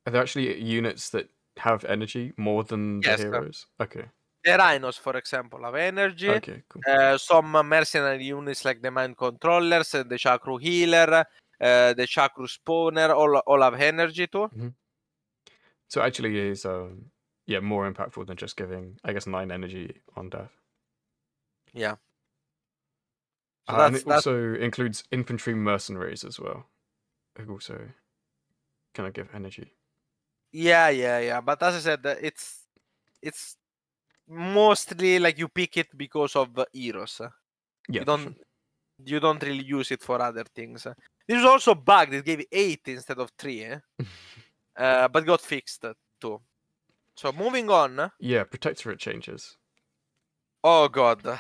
actually units that have energy more than the heroes? Okay. The Rhinos, for example, have energy. Okay, cool. Some mercenary units like the Mind Controllers, the Chakru Healer, the Chakru Spawner, all have energy too. So actually is more impactful than just giving, I guess, 9 energy on death. Yeah. So and it also includes infantry mercenaries as well, who also kind of give energy. Yeah. But as I said, it's mostly like you pick it because of heroes. Yeah, you don't really use it for other things. This is also bugged. It gave 8 instead of 3, but got fixed too. So moving on. Yeah, Protectorate Changes. Oh god.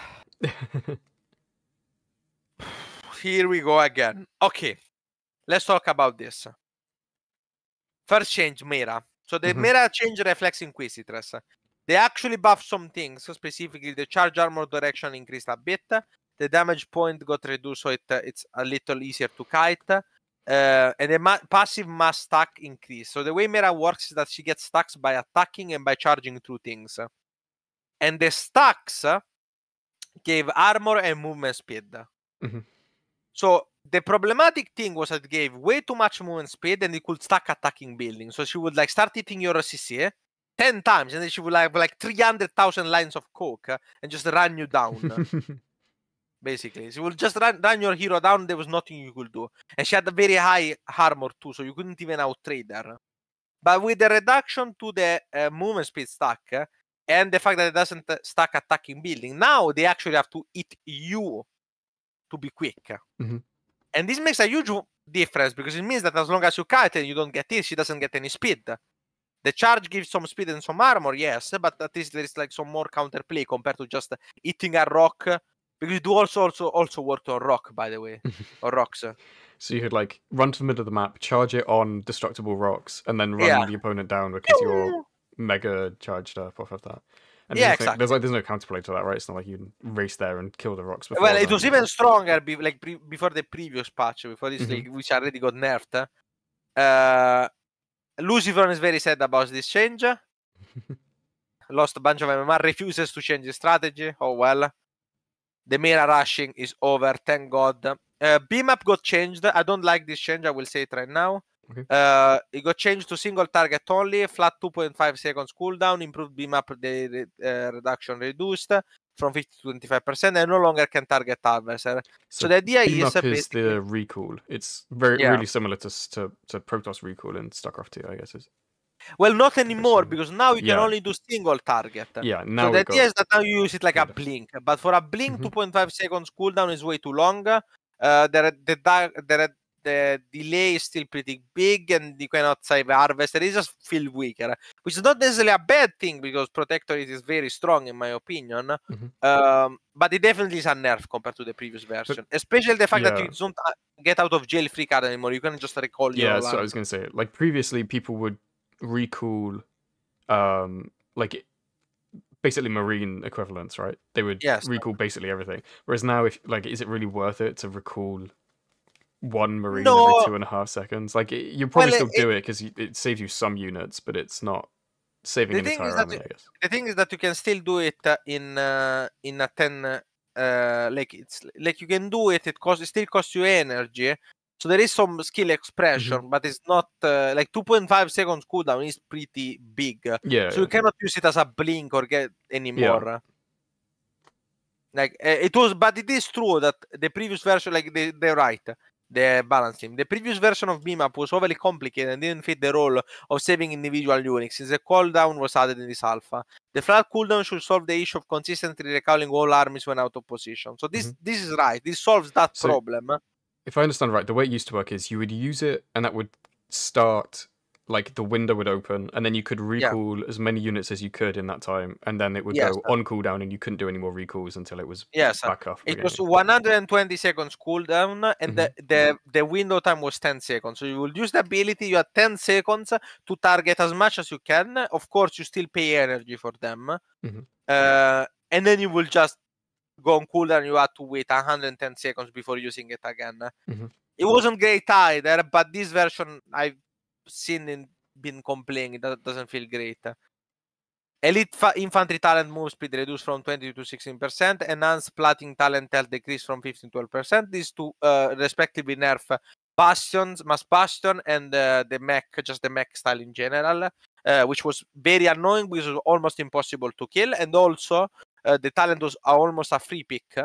here we go again. Okay, let's talk about this. First change, Mera. So the Mera change reflects Inquisitress. They actually buffed some things, specifically the charge armor direction increased a bit. The damage point got reduced, so it's a little easier to kite. And the passive mass stack increased. So the way Mera works is that she gets stacks by attacking and by charging through things. And the stacks gave armor and movement speed. So the problematic thing was that it gave way too much movement speed and it could stack attacking buildings. So she would like start hitting your CC 10 times and then she would have like 300,000 lines of coke and just run you down. Basically, she would just run your hero down. There was nothing you could do. And she had a very high armor too, so you couldn't even out-trade her. But with the reduction to the movement speed stack and the fact that it doesn't stack attacking building, now they actually have to hit you to be quick. And this makes a huge difference because it means that as long as you kite and you don't get hit, she doesn't get any speed. The charge gives some speed and some armor, yes, but at least there is like some more counterplay compared to just hitting a rock. Because you do also work on rock, by the way, or rocks. So you could like run to the middle of the map, charge it on destructible rocks, and then run the opponent down because you're mega charged up off of that. And exactly. There's no counterplay to that, right? It's not like you can race there and kill the rocks before. Well, it was even stronger before the previous patch, before this league, which already got nerfed. Lucifer is very sad about this change. Lost a bunch of MMR, refuses to change his strategy. Oh well. The Mera rushing is over, thank God. B-map got changed. I don't like this change, I will say it right now. It got changed to single target only, flat 2.5 seconds cooldown, improved B-map the reduction reduced from 50 to 25%, and no longer can target adversary. So the idea is basically the recall. It's really similar to Protoss recall in StarCraft 2, I guess. Well, not anymore, because now you can only do single target. Yeah, now so the idea is that now you use it like a blink. But for a blink, 2.5 seconds cooldown is way too long. The delay is still pretty big, and you cannot save harvester. It just feels weaker, which is not necessarily a bad thing, because Protectorate is very strong, in my opinion. But it definitely is a nerf compared to the previous version. Especially the fact that you don't get out of jail free card anymore. You can just recall your alarm. So I was going to say, like, previously people would recall like basically marine equivalents, right? They would recall basically everything, whereas now, if like, is it really worth it to recall one marine every 2.5 seconds? Like, you probably still do it because it saves you some units, but it's not saving an entire army, I guess. The thing is that you can still do it in a 10 like, it's like you can do it, it still costs you energy. So there is some skill expression, but it's not like 2.5 seconds cooldown is pretty big. So you cannot use it as a blink or get anymore. Like it was, but it is true that the previous version, like they're right, the balance team. The previous version of B-map was overly complicated and didn't fit the role of saving individual units, since the cooldown was added in this alpha. The flat cooldown should solve the issue of consistently recalling all armies when out of position. So this is right. This solves that problem. If I understand right, the way it used to work is you would use it, and that would start, like, the window would open, and then you could recall as many units as you could in that time, and then it would go on cooldown, and you couldn't do any more recalls until it was back off. It was 120 seconds cooldown, and the window time was 10 seconds. So you will use the ability, you have 10 seconds to target as much as you can. Of course, you still pay energy for them. And then you will just go on cooldown, you had to wait 110 seconds before using it again. It wasn't great either, but this version I've seen been complaining that doesn't feel great. Elite infantry talent move speed reduced from 20 to 16%. Enhanced plotting talent health decreased from 15 to 12%. These two respectively nerf Bastions, Mass Bastion, and the mech, just the mech style in general, which was very annoying because it was almost impossible to kill. And also, the talent was almost a free pick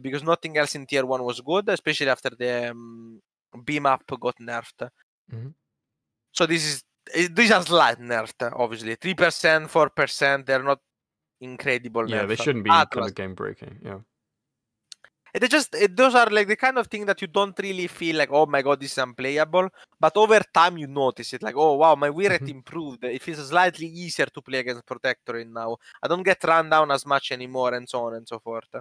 because nothing else in tier 1 was good, especially after the B-map got nerfed. So these are slight nerfed, obviously. 3%, 4%, they're not incredible. Yeah, they shouldn't be kind of game breaking. Yeah. Those are like the kind of thing that you don't really feel like, oh my god, this is unplayable. But over time, you notice it, like, oh wow, my win rate improved. It feels slightly easier to play against Protectorate now. I don't get run down as much anymore, and so on and so forth.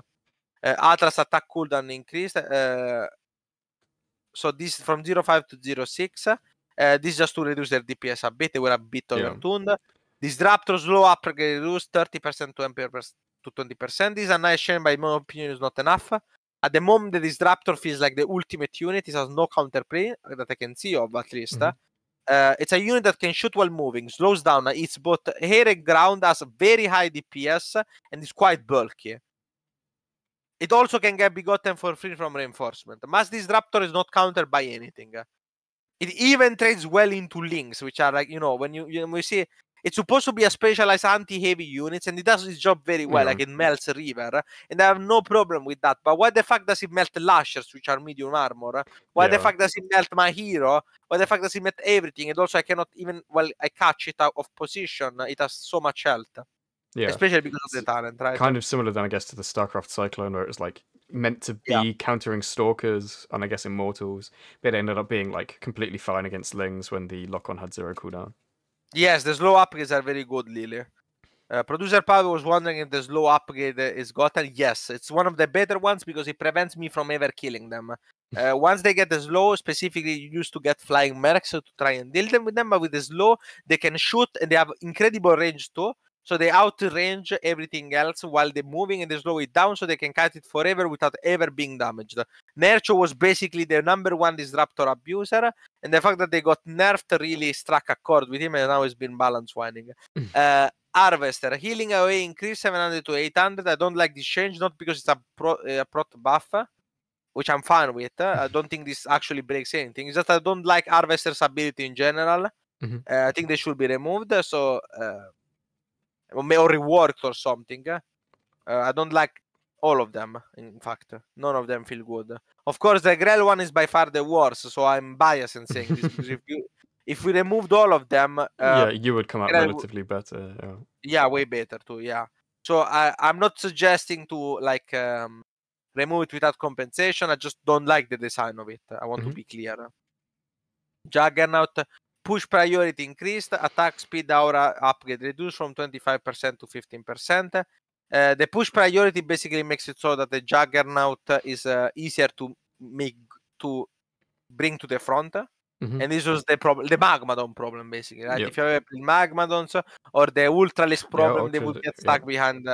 Atlas attack cooldown increased. So this from 0.5 to 0.6. This is just to reduce their DPS a bit. They were a bit overtuned. Disruptor slow upgrade reduced 30% to 20%. This is a nice change, but in my opinion is not enough. At the moment, the Disruptor feels like the ultimate unit. It has no counterplay that I can see of, at least. It's a unit that can shoot while moving, slows down. It's both air and ground, has very high DPS, and is quite bulky. It also can get begotten for free from reinforcement. Mass Disruptor is not countered by anything. It even trades well into links, which are like, when we see it's supposed to be a specialized anti-heavy units, and it does its job very well. Like it melts River, and I have no problem with that. But why the fuck does it melt Lashers, which are medium armor? Why the fuck does it melt my hero? Why the fuck does it melt everything? And also, I cannot even, I catch it out of position. It has so much health. Yeah. Especially because of the talent, right? Kind of similar then, I guess, to the StarCraft Cyclone, where it was like meant to be countering Stalkers and I guess Immortals, but it ended up being like completely fine against Lings when the lock-on had 0 cooldown. Yes, the slow upgrades are very good, Lily. Producer Power was wondering if the slow upgrade is gotten. Yes, it's one of the better ones because it prevents me from ever killing them. Once they get the slow, specifically you used to get flying mercs to try and deal them with them, but with the slow, they can shoot and they have incredible range too. So they outrange everything else while they're moving, and they slow it down so they can cut it forever without ever being damaged. Nercho was basically the #1 disruptor abuser, and the fact that they got nerfed really struck a chord with him, and now he's been balance winding. Harvester, healing away increase 700 to 800. I don't like this change, not because it's a prot buff, which I'm fine with. I don't think this actually breaks anything. It's just I don't like Harvester's ability in general. I think they should be removed. So... or reworked or something. I don't like all of them, in fact. None of them feel good. Of course, the Grell one is by far the worst, so I'm biased in saying this. Because if we removed all of them... you would come out relatively better. Yeah, way better too, yeah. So I'm not suggesting to, like, remove it without compensation. I just don't like the design of it. I want to be clear. Juggernaut... Push priority increased, attack speed aura upgrade reduced from 25% to 15%. The push priority basically makes it so that the Juggernaut is easier to bring to the front. And this was the problem, the Magmadon problem, basically, right? If you have Magmadons or the Ultralisk problem, they will get stuck behind.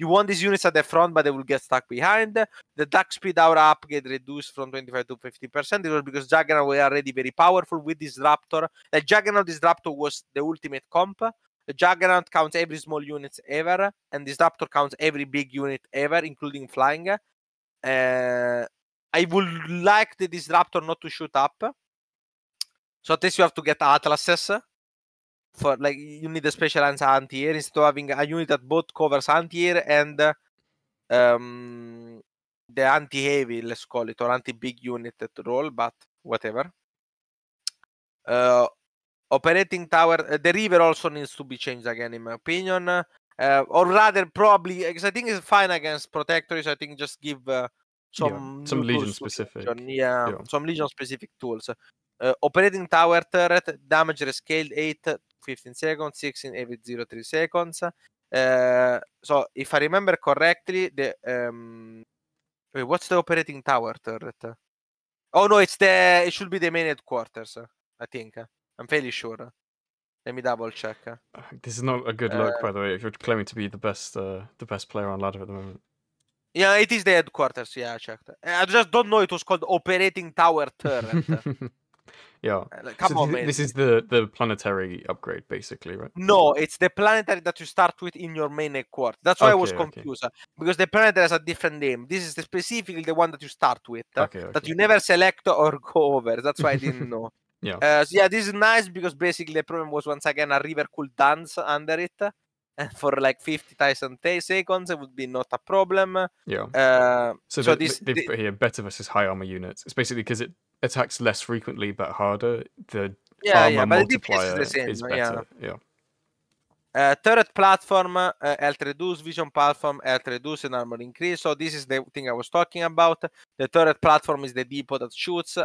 You want these units at the front, but they will get stuck behind. The attack speed aura upgrade reduced from 25 to 50%. It was because Juggernaut were already very powerful with Disruptor. The Juggernaut Disruptor was the ultimate comp. The Juggernaut counts every small unit ever, and Disruptor counts every big unit ever, including flying. I would like the Disruptor not to shoot up. So at least you have to get Atlases. For like you need a special anti-air instead of having a unit that both covers anti-air and the anti-heavy, let's call it, or anti-big unit role, but whatever. Operating tower, the river also needs to be changed again, in my opinion. Or rather, probably, because I think it's fine against Protectorates. I think just give some Legion specific. Some Legion specific tools. Operating tower turret, damage rescaled 8, 15 seconds, 16, every 0.3 seconds. So if I remember correctly, the wait, what's the operating tower turret? Oh no, it should be the main headquarters, I think. I'm fairly sure. Let me double check. This is not a good look, by the way, if you're claiming to be the best player on ladder at the moment. Yeah, it is the headquarters. Yeah, I checked. I just don't know it was called operating tower turret. Yeah. Like, come on, man. This is the planetary upgrade, basically, right? No, it's the planetary that you start with in your main headquarters. That's why I was confused. Because the planetary has a different name. This is specifically the one that you start with. That you never select or go over. That's why I didn't know. So yeah, this is nice because basically the problem was once again a river could dance under it. And for like 50,000 seconds, it would be not a problem. Yeah. So they've put here better versus high armor units. It's basically because it attacks less frequently but harder. The armor multiplier is better. Yeah. Turret platform, health reduce, vision platform, health reduce, and armor increase. So this is the thing I was talking about. The turret platform is the depot that shoots.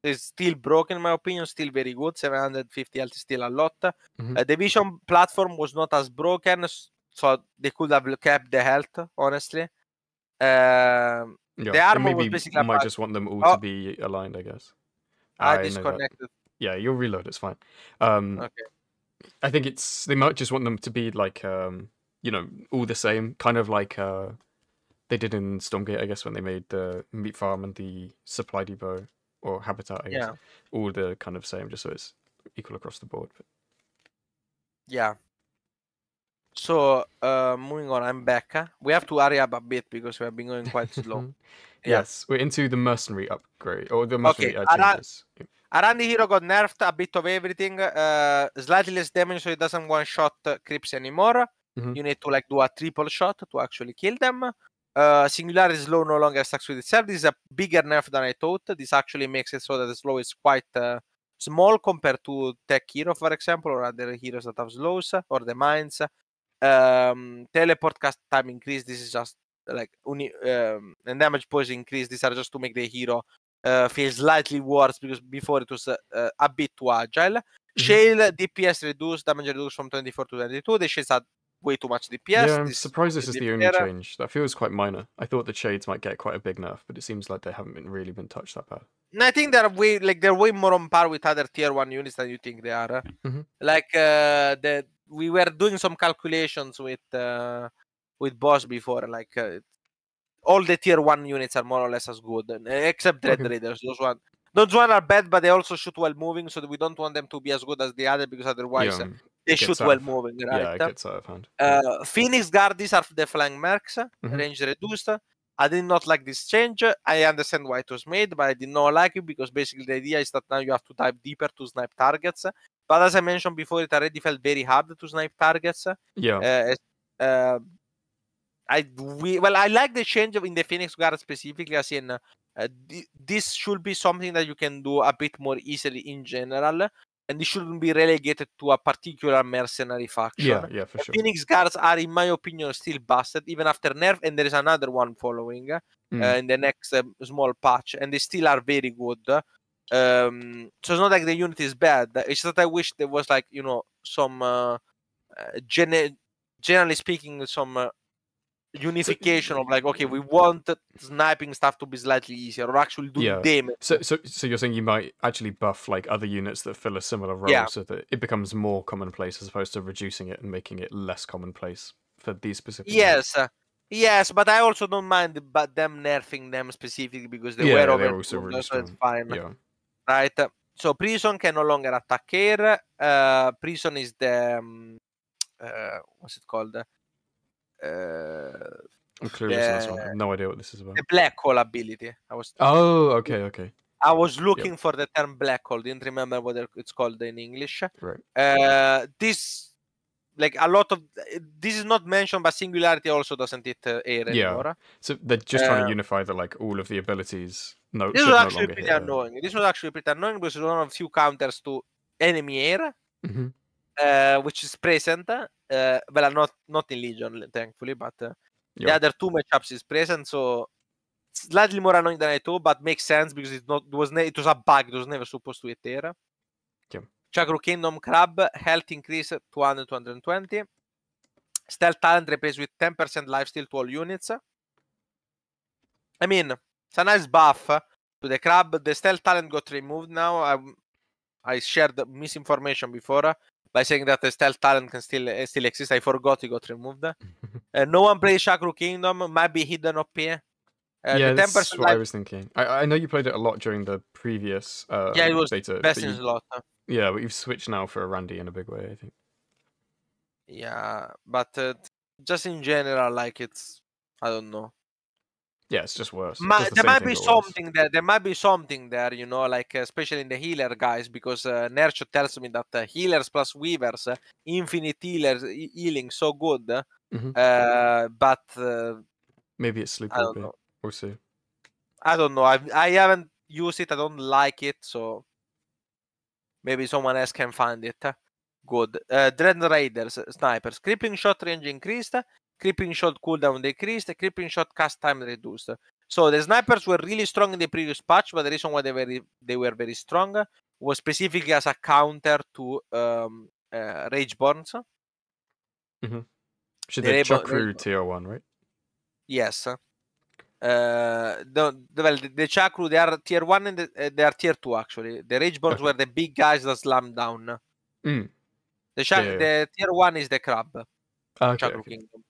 It's still broken in my opinion, still very good. 750 health is still a lot. The vision platform was not as broken, so they could have kept the health, honestly. Yeah. The armor was Maybe basically might about. just want them all Oh, to be aligned, I guess. I I know that. disconnected. Yeah, you'll reload, it's fine. Um, Okay. I think they might just want them to be like all the same, kind of like they did in Stormgate, I guess, when they made the meat farm and the supply depot or habitat, I guess, Yeah. all the kind of same, just so it's equal across the board. But... Yeah. So moving on, I'm back. We have to hurry up a bit because we have been going quite slow. Yeah. Yes, we're into the mercenary upgrade or the Okay. mercenary changes. Around the hero got nerfed, a bit of everything. Slightly less damage, so it doesn't one-shot creeps anymore. Mhm. You need to like do a triple shot to actually kill them. Singularity slow no longer stacks with itself. This is a bigger nerf than I thought. This actually makes it so that the slow is quite small compared to Tech Hero, for example, or other heroes that have slows, or the mines. Teleport cast time increase. This is just like and damage poison increase. These are just to make the hero feel slightly worse because before it was a bit too agile. Shale DPS reduced, damage reduced from 24 to 22. The shades had way too much DPS. Yeah, I'm This surprised this is the only fair. change. That feels quite minor. I thought the shades might get quite a big nerf, but it seems like they haven't really been touched that bad. And I think they're way more on par with other tier 1 units than you think they are. Like we were doing some calculations with boss before, like all the tier 1 units are more or less as good, except Dread Raiders. Those one are bad, but they also shoot while moving, so we don't want them to be as good as the other because otherwise they shoot while moving, right? Yeah, it gets out of hand. Phoenix Guard, these are the flying mercs, range reduced. I did not like this change. I understand why it was made, but I did not like it because basically the idea is that now you have to dive deeper to snipe targets. But as I mentioned before, it already felt very hard to snipe targets. Yeah. I like the change in the Phoenix Guard specifically, as in this should be something that you can do a bit more easily in general, and this shouldn't be relegated to a particular mercenary faction. Yeah, for sure. Phoenix Guards are, in my opinion, still busted even after nerf, and there is another one following in the next small patch, and they still are very good. So it's not like the unit is bad. It's that I wish there was like some generally speaking some unification of like, okay, we want sniping stuff to be slightly easier or actually doing damage. So you're saying you might actually buff like other units that fill a similar role so that it becomes more commonplace as opposed to reducing it and making it less commonplace for these specific units. Yes, but I also don't mind them nerfing them specifically because they were they're also really strong. It's fine. Yeah. Right. So Prison can no longer attack air. Prison is the what's it called? I'm clueless on this one. I have no idea what this is about. The black hole ability. Okay. I was looking for the term black hole. Didn't remember what it's called in English. Right. This, like a lot of this is not mentioned, but Singularity also doesn't hit air anymore. So they're just trying to unify that like all of the abilities. This was actually pretty annoying. This was actually pretty annoying because it's one of the few counters to enemy air, which is present. Well, not in Legion, thankfully, but the other two matchups is present, so slightly more annoying than I thought, but makes sense because it was a bug. It was never supposed to hit air. Chakra Kingdom Crab, health increase 200, 220. Stealth talent replaced with 10% lifesteal to all units. I mean, it's a nice buff to the crab. The stealth talent got removed now. I shared misinformation before by saying that the stealth talent can still exist. I forgot it got removed. No one plays Chakra Kingdom. Might be hidden OP. That's what I was thinking. I know you played it a lot during the previous it was beta. Best in slot. Yeah, but you've switched now for a Randy in a big way, I think. Yeah, but just in general, like I don't know. Yeah, it's just worse. There might be something there. There might be something there, like especially in the healer guys, because Nercho tells me that healers plus weavers, infinite healing, so good. But maybe it's sleep a bit. We'll see. I don't know. I haven't used it. I don't like it, so maybe someone else can find it. Good. Dread Raiders, snipers. Creeping shot range increased. Creeping shot cooldown decreased. Creeping shot cast time reduced. So the snipers were really strong in the previous patch, but the reason why they were very strong was specifically as a counter to Rageborns. Should the Chakru tier 1, right? Yes. The Chakru, they are tier 1 and they are tier 2 actually. The Rage Bones were the big guys that slam down. The tier 1 is the Crab. Chakru Kingdom.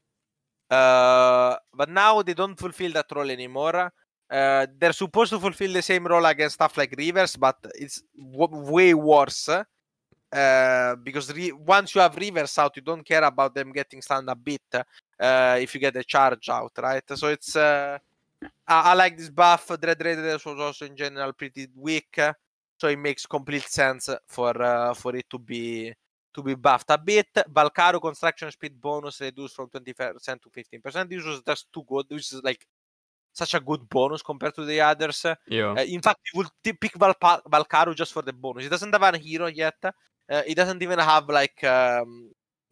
But now they don't fulfill that role anymore. They're supposed to fulfill the same role against stuff like Rivers, but it's way worse. Because once you have Rivers out, you don't care about them getting stunned a bit if you get a charge out, right? So it's I like this buff. Dread Raiders was also in general pretty weak, so it makes complete sense for it to be buffed a bit. Valkaru construction speed bonus reduced from 20% to 15%. This was just too good. This is like such a good bonus compared to the others. In fact, you would pick Valkaru just for the bonus. It doesn't have a hero yet. It doesn't even have like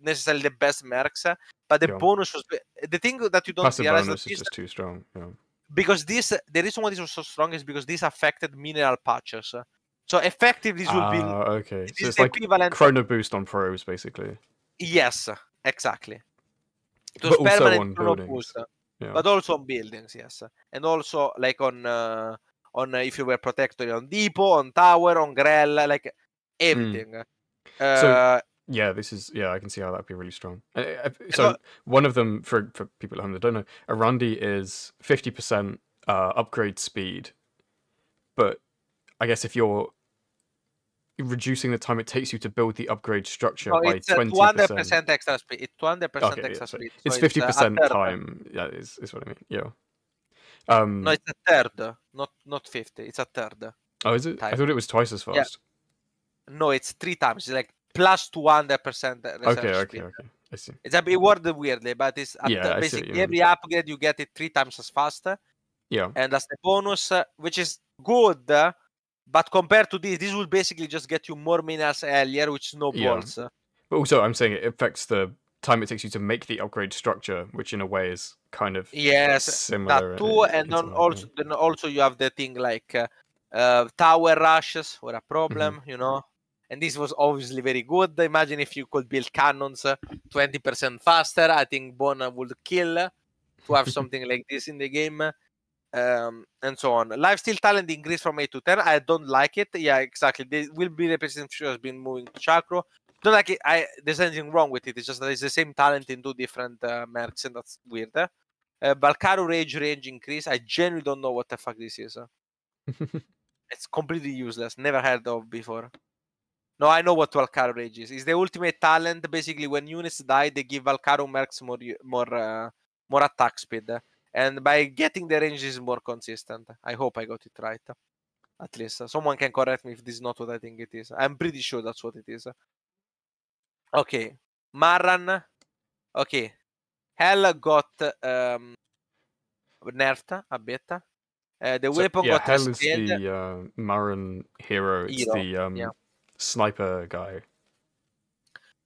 necessarily the best mercs, but the bonus was the thing that you don't Passive realize bonus that is just too strong. Because the reason why this was so strong is because this affected mineral patches. So effectively, this will be okay. So it's like equivalent chrono boost on pros, basically. Yes, exactly. It was but also permanent on chrono buildings. boost, but also on buildings, yes, and also like on if you were Protectorate on depot, on tower, on Grell, like everything. So yeah, this is I can see how that'd be really strong. So one of them for people at home that don't know, Arandi is 50% upgrade speed, but I guess if you're reducing the time it takes you to build the upgrade structure by 20%. 200% extra speed. It's 200% extra speed. So it's 50% time. Yeah, is what I mean. Yeah. No, it's a third, not 50. It's a third. Oh, is it? I thought it was twice as fast. Yeah. No, it's 3 times. It's like plus 200% research speed. Okay. I see. It's a bit worded weirdly, but it's basically every upgrade you get it 3 times as fast. Yeah. And that's the bonus, which is good. But compared to this will basically just get you more minerals earlier, which snowballs. Yeah. But also, I'm saying it affects the time it takes you to make the upgrade structure, which in a way is kind of similar. That too, and then also you have the thing like tower rushes were a problem, and this was obviously very good. Imagine if you could build cannons 20% faster. I think Bona would kill to have something like this in the game. And so on. Lifesteal talent increased from 8 to 10. I don't like it. Yeah, exactly. They will be represented has been moving to Chakro. Don't like it. There's anything wrong with it. It's just that it's the same talent in 2 different mercs, and that's weird. Valkaru range increase. I genuinely don't know what the fuck this is. It's completely useless. Never heard of before. No, I know what Valkaru rage is. It's the ultimate talent. Basically, when units die, they give Valkaru mercs more attack speed. And by getting the range is more consistent. I hope I got it right. At least. Someone can correct me if this is not what I think it is. I'm pretty sure that's what it is. Okay. Marran. Okay. Hell got nerfed a bit. The weapon got Hell is the Marran hero. It's the sniper guy.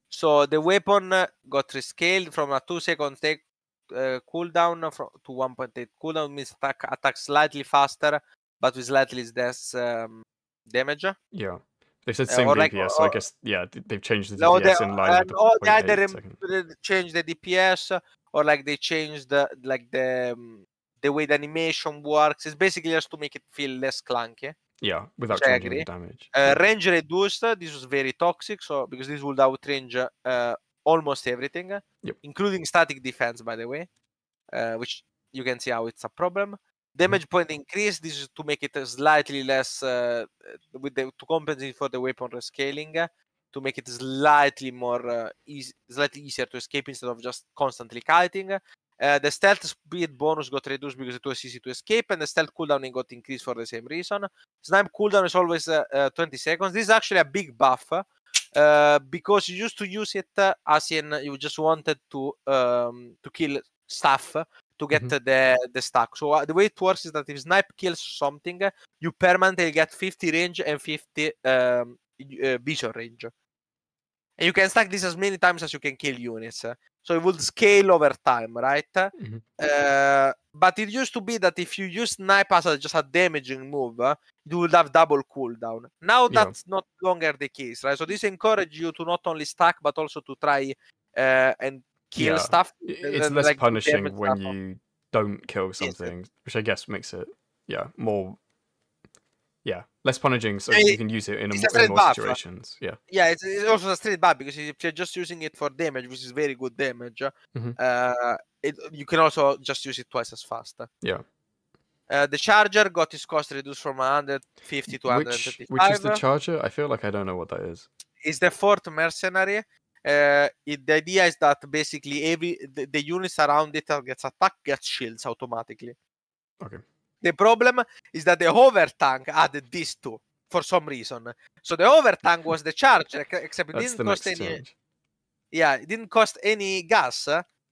So the weapon got rescaled from a 2-second take cooldown to 1.8 cooldown, means attack slightly faster but with slightly less damage. Yeah, they said same DPS, so I guess they've changed the DPS in line with the they either changed the DPS or like they changed the way the animation works. It's basically just to make it feel less clunky. Yeah, without changing the damage. Range reduced. This was very toxic, so because this would outrange almost everything, including static defense, by the way, which you can see how it's a problem. Damage point increase. This is to make it slightly less to compensate for the weapon rescaling, to make it slightly more slightly easier to escape instead of just constantly kiting. The stealth speed bonus got reduced because it was easy to escape, and the stealth cooldown got increased for the same reason. Snipe cooldown is always 20 seconds. This is actually a big buff because you used to use it as in you just wanted to kill stuff to get the stack. So the way it works is that if Snipe kills something, you permanently get 50 range and 50 vision range. And you can stack this as many times as you can kill units. So it will scale over time, right? But it used to be that if you use Snipe as just a damaging move, you would have double cooldown. Now that's not longer the case, right? So this encourages you to not only stack, but also to try and kill stuff. It's less punishing when you don't kill something, which I guess makes it more less punishing, so you can use it in more situations. Yeah, it's also a straight buff because if you're just using it for damage, which is very good damage, you can also just use it twice as fast. Yeah. The charger got its cost reduced from 150 to 135. Which is the charger? I feel like I don't know what that is. It's the fourth mercenary. The idea is that basically the units around it that gets attacked gets shields automatically. Okay. The problem is that the hover tank added these two for some reason. So the hover tank was the charger, except it didn't cost any. Change. Yeah, it didn't cost any gas.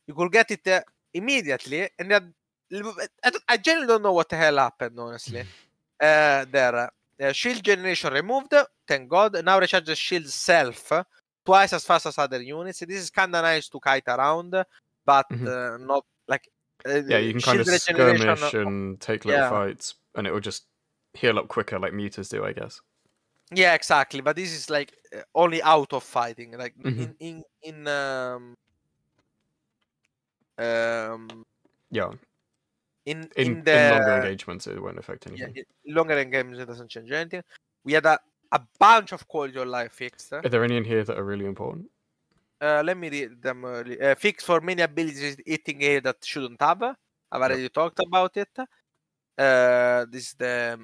You could get it immediately, and then I genuinely don't know what the hell happened, honestly. Shield generation removed, thank God. Now recharges shield self twice as fast as other units. This is kind of nice to kite around, but not like. You can kind of skirmish and take little fights, and it will just heal up quicker, like mutas do, I guess. Yeah, exactly. But this is like only out of fighting, like in longer engagements, it won't affect anything. Yeah, longer engagements, it doesn't change anything. We had a bunch of quality of life fixed. Are there any in here that are really important? Let me read them. Fix for many abilities hitting A that shouldn't have. I've already talked about it. This is the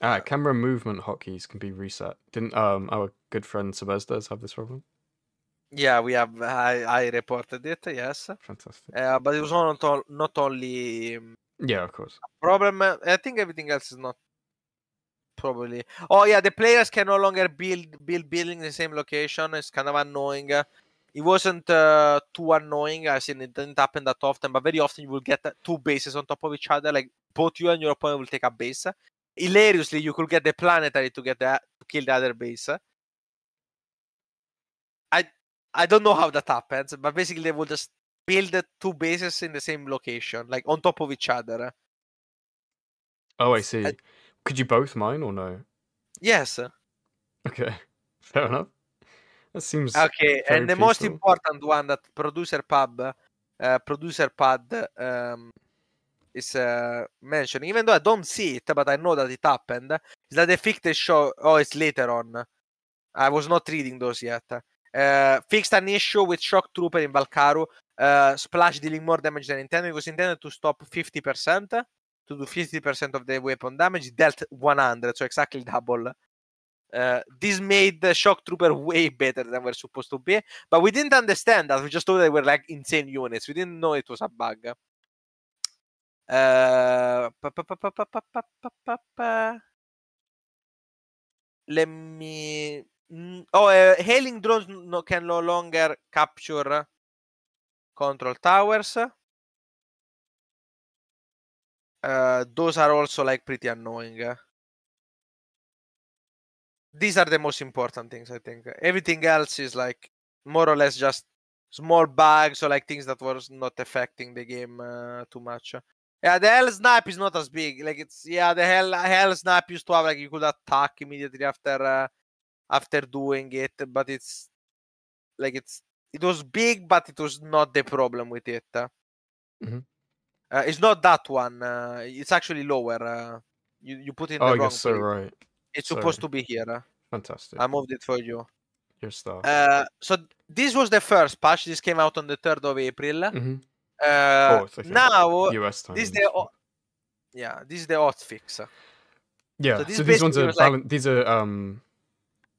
camera movement hotkeys can be reset. Didn't our good friend Sebesdes have this problem? Yeah, we have. I reported it. Yes. Fantastic. But it was not only. Yeah, of course. Problem. I think everything else is not. Probably. Oh yeah, the players can no longer build building in the same location. It's kind of annoying. It wasn't too annoying. I seen it didn't happen that often, but very often you will get two bases on top of each other. Like both you and your opponent will take a base. Hilariously, you could get the planetary to kill the other base. I don't know how that happens, but basically they will just build two bases in the same location, like on top of each other. Oh, I see. Could you both mine or no? Yes. Okay, fair enough. That seems okay. And the peaceful. Most important one that producer pad is mentioning, even though I don't see it, but I know that it happened, is that they fixed the show. Oh, it's later on. I was not reading those yet. Fixed an issue with Shock Trooper in Valkaru. Splash dealing more damage than intended. It was intended to stop 50%, to do 50% of the weapon damage. It dealt 100, so exactly double. This made the Shock Trooper way better than we're supposed to be, but we didn't understand that. We just thought they were like insane units. We didn't know it was a bug. Let me. Hailing drones can no longer capture control towers. Those are also like pretty annoying. These are the most important things, I think. Everything else is like more or less just small bugs or like things that were not affecting the game too much. Yeah, the hell snap is not as big. Like it's the hell snap used to have like you could attack immediately after doing it, but it's like it was big, but it was not the problem with it. It's not that one. It's actually lower. You put in the wrong place. Right. It's supposed to be here. Fantastic. I moved it for you. Your star. So this was the first patch. This came out on the 3rd of April. Fourth, I think. Now US time. this is the hotfix. Yeah. So these ones are these are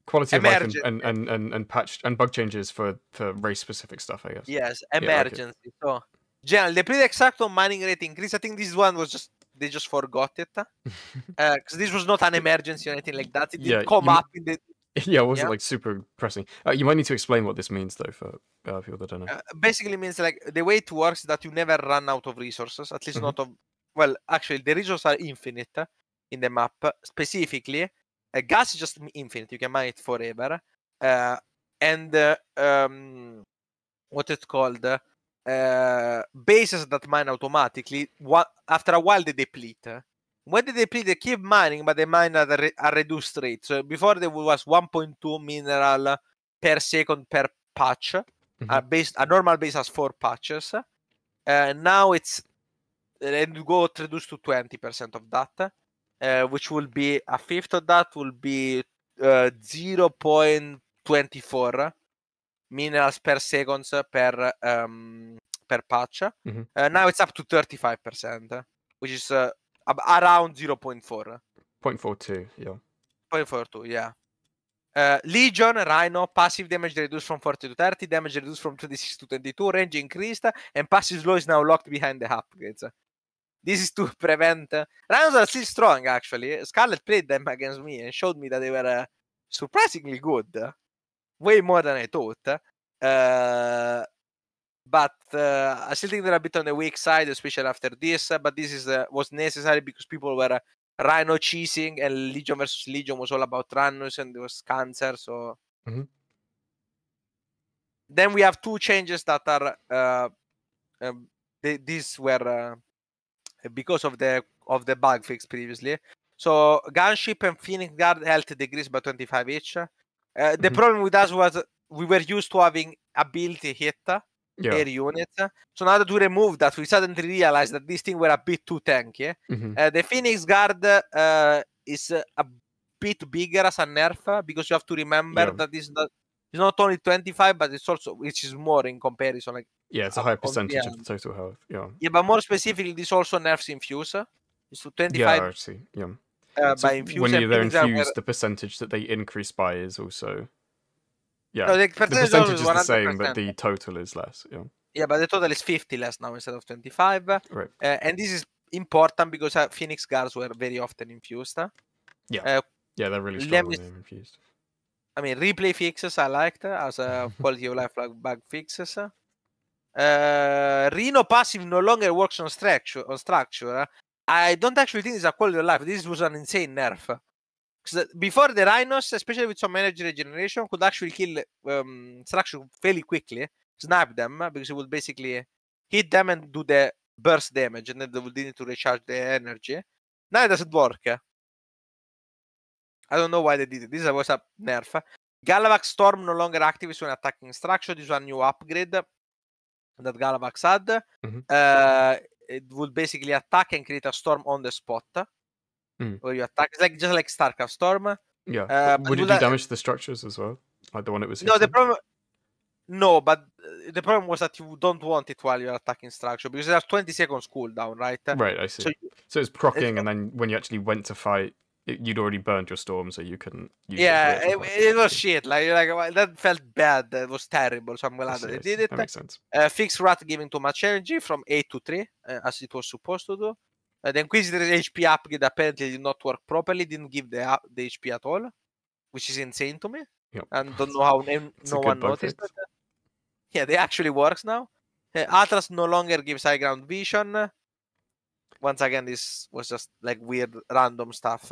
quality of life and patch and bug changes for race specific stuff, I guess. Yes, emergency. Yeah, okay. So generally the pretty exact on mining rate increase. I think this one was they just forgot it. Because this was not an emergency or anything like that. It didn't come up in the Yeah, it wasn't like super pressing. You might need to explain what this means though for people that don't know. Basically means like the way it works is that you never run out of resources, at least not of. Well, actually, the resources are infinite in the map. Specifically, gas is just infinite. You can mine it forever. And what it's called, bases that mine automatically. After a while, they deplete. When they deplete, they keep mining, but they mine at a reduced rate. So before there was 1.2 mineral per second per patch. A normal base has 4 patches. Now it's and go reduced to 20% of that, which will be a fifth of that will be 0.24 minerals per seconds per patch. Now it's up to 35%, which is around 0.4. 0.42, yeah. 0.42, yeah. Legion, Rhino, passive damage reduced from 40 to 30, damage reduced from 26 to 22, range increased, and passive slow is now locked behind the upgrades. This is to prevent... Rhinos are still strong, actually. Scarlet played them against me and showed me that they were surprisingly good. Way more than I thought. But I still think they're a bit on the weak side, especially after this. But this is was necessary because people were Rhino cheesing, and Legion versus Legion was all about Rhinos, and there was cancer. So then we have two changes that are these were because of the bug fix previously. So Gunship and Phoenix Guard health decreased by 25 each. The problem with us was we were used to having ability hit air units. So now that we removed that, we suddenly realized that these things were a bit too tanky. The Phoenix Guard is a bit bigger as a nerf, because you have to remember that this it's not only 25, but it's also, which is more in comparison. Like, yeah, it's a higher percentage of the total health. Yeah, but more specifically, this also nerfs Infuse. It's to 25. Yeah, I see. Yeah. So by Infuse, when and they're Phoenix Guard infused, the percentage that they increase by is also... Yeah, no, the the percentage percentage is is the same, 100%. but the total is less. Yeah. Yeah, but the total is 50 less now instead of 25. Right. And this is important because Phoenix Guards were very often infused. Yeah, they're really strong when they're infused. I mean, replay fixes I liked as a quality of life bug fixes. Rhino passive no longer works on structure. I don't actually think it's a quality of life. This was an insane nerf. Before, the Rhinos, especially with some energy regeneration, could actually kill structure fairly quickly, snap them, because it would basically hit them and do the burst damage, and then they would need to recharge the energy. Now it doesn't work. I don't know why they did it. This was a nerf. Galavax Storm no longer activates when attacking structure. This is a new upgrade that Galavax had. It would basically attack and create a storm on the spot where you attack. It's like just like StarCraft Storm. Yeah. Would it do damage to the structures as well? Like the one it was hitting? No, the problem... No, but the problem was that you don't want it while you're attacking structure, because it has 20 seconds cooldown, right? Right, I see. So it's proccing, and then when you actually went to fight, you'd already burned your storm, so you couldn't use it was shit. Like that felt bad. That was terrible. So I'm glad that they did it. That makes sense. Fixed Rat giving too much energy from 8 to 3, as it was supposed to do. The Inquisitor's HP upgrade apparently did not work properly. Didn't give the HP at all, which is insane to me. Yep. And don't know how no one noticed it. Yeah, they actually works now. Atlas no longer gives high ground vision. Once again, this was just like weird random stuff.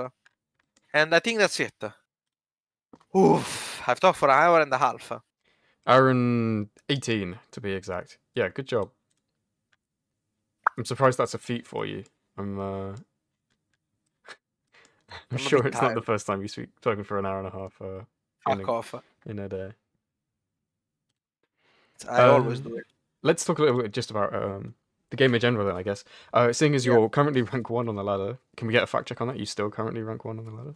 And I think that's it. Oof, I've talked for an hour and a half. Hour and 18, to be exact. Yeah, good job. I'm surprised that's a feat for you. I'm sure it's not the first time you've spoken for an hour and a half. Fuck off. In a day. I always do it. Let's talk a little bit just about the game in general then, I guess. Seeing as you're currently rank 1 on the ladder, can we get a fact check on that? You still currently rank 1 on the ladder?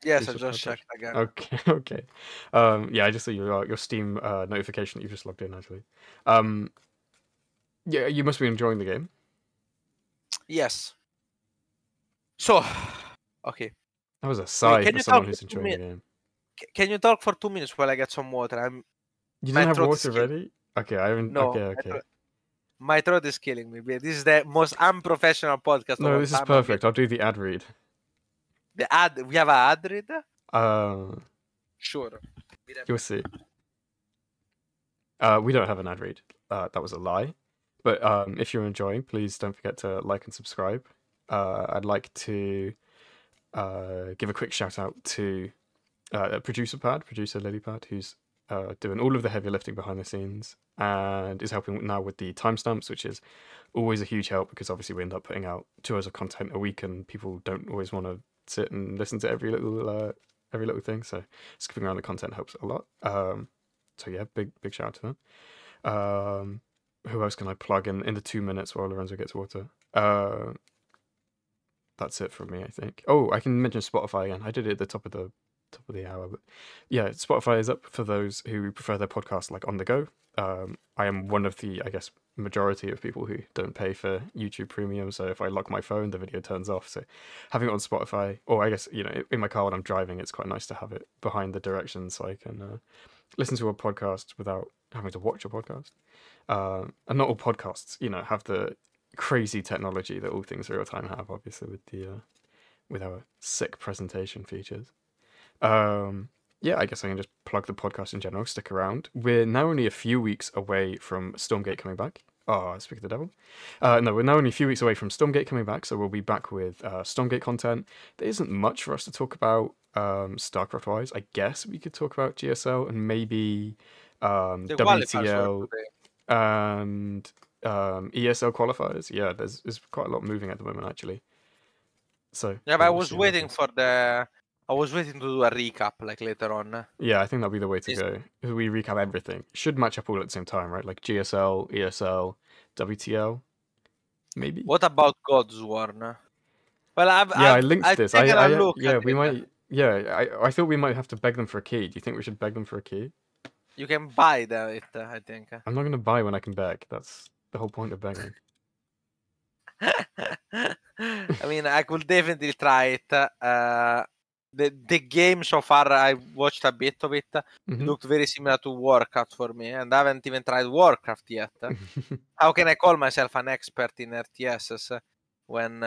Yes, I just checked again. Okay. Yeah, I just saw your Steam notification that you just logged in, actually. Yeah, you must be enjoying the game. Yes. So, okay. That was a sigh for someone who's enjoying the game. Can you talk for 2 minutes while I get some water? You don't have water ready? Okay, I haven't. No, okay. My throat is killing me. This is the most unprofessional podcast. No, this is perfect. I'll do the ad read. The ad? We have an ad read? Sure. You'll see. We don't have an ad read. That was a lie. But if you're enjoying, please don't forget to like and subscribe. I'd like to give a quick shout out to producer Lilypad, who's doing all of the heavy lifting behind the scenes and is helping now with the timestamps, which is always a huge help because obviously we end up putting out 2 hours of content a week and people don't always want to sit and listen to every little thing. So skipping around the content helps a lot. So yeah, big shout out to them. who else can I plug in the 2 minutes while Lorenzo gets water? That's it from me, I think. Oh, I can mention Spotify again. I did it at the top of the hour, but yeah, Spotify is up for those who prefer their podcast like on the go. I am one of the, I guess, majority of people who don't pay for YouTube Premium, so if I lock my phone, the video turns off. So having it on Spotify, or I guess, you know, in my car when I'm driving, it's quite nice to have it behind the directions so I can listen to a podcast without having to watch a podcast. And not all podcasts, you know, have the crazy technology that Allthingsrealtime have, obviously, with our sick presentation features. Yeah, I guess I can just plug the podcast in general. Stick around. We're now only a few weeks away from Stormgate coming back. Oh, speak of the devil. No, we're now only a few weeks away from Stormgate coming back, so we'll be back with Stormgate content. There isn't much for us to talk about StarCraft-wise. I guess we could talk about GSL and maybe The qualifiers were WTL today. and ESL qualifiers. Yeah, there's quite a lot moving at the moment, actually. So Yeah, but I we'll was see how it waiting goes. I was waiting to do a recap like later on. Yeah, I think that'll be the way to Is- go. We recap everything. Should match up all at the same time, right? Like GSL, ESL, WTL, maybe. What about Godsworn? Well, Yeah, I linked I've this. taken a look Yeah, at we it. might. Yeah, I thought we might have to beg them for a key. Do you think we should beg them for a key? You can buy it, I think. I'm not gonna buy when I can beg. That's the whole point of begging. I mean, I could definitely try it. The game so far, I watched a bit of it. It Mhm. looked very similar to Warcraft for me, and I haven't even tried Warcraft yet. How can I call myself an expert in RTSs when?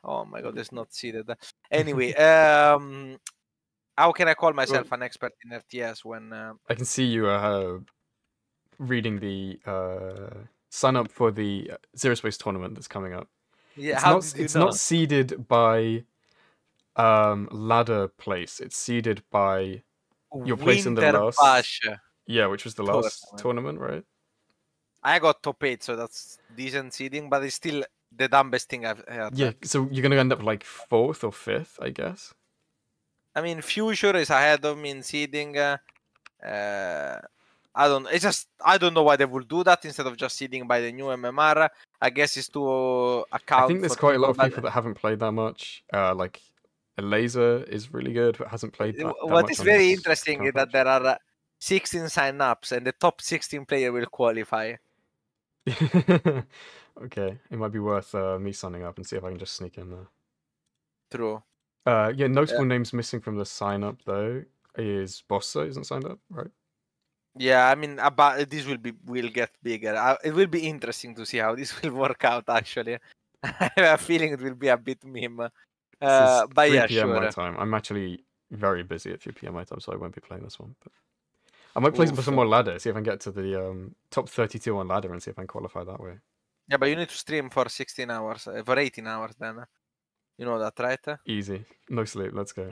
Oh my god, it's not seated. Anyway, how can I call myself an expert in RTS when? I can see you reading the sign up for the Zerospace tournament that's coming up. Yeah, how did you It's know? not seeded by ladder place. It's seeded by your place in the Winter last. Bash. Yeah, which was the last tournament, right? I got top 8, so that's decent seeding, but it's still the dumbest thing I've heard. Yeah, so you're gonna end up like 4th or 5th, I guess. I mean, Future is ahead of me in seeding. I don't know why they would do that instead of just seeding by the new MMR. I guess it's to account. I think there's for quite a lot of but people that haven't played that much. Like a laser is really good, but hasn't played that what much is on very this interesting is current that there are 16 sign-ups, and the top 16 player will qualify. patch. Okay, it might be worth me signing up and see if I can just sneak in there. True. Yeah, notable names missing from the sign up though is Bossa isn't signed up, right? Yeah, I mean, about this will get bigger. It will be interesting to see how this will work out. Actually, I have a feeling it will be a bit meme. This is But 3 yeah, p.m. my sure. time. I'm actually very busy at 3 p.m. my time, so I won't be playing this one. But I might play Oof. some more ladder, see if I can get to the top 32 on ladder and see if I can qualify that way. Yeah, but you need to stream for 16 hours, for 18 hours then. You know that, right? Easy. No sleep. Let's go.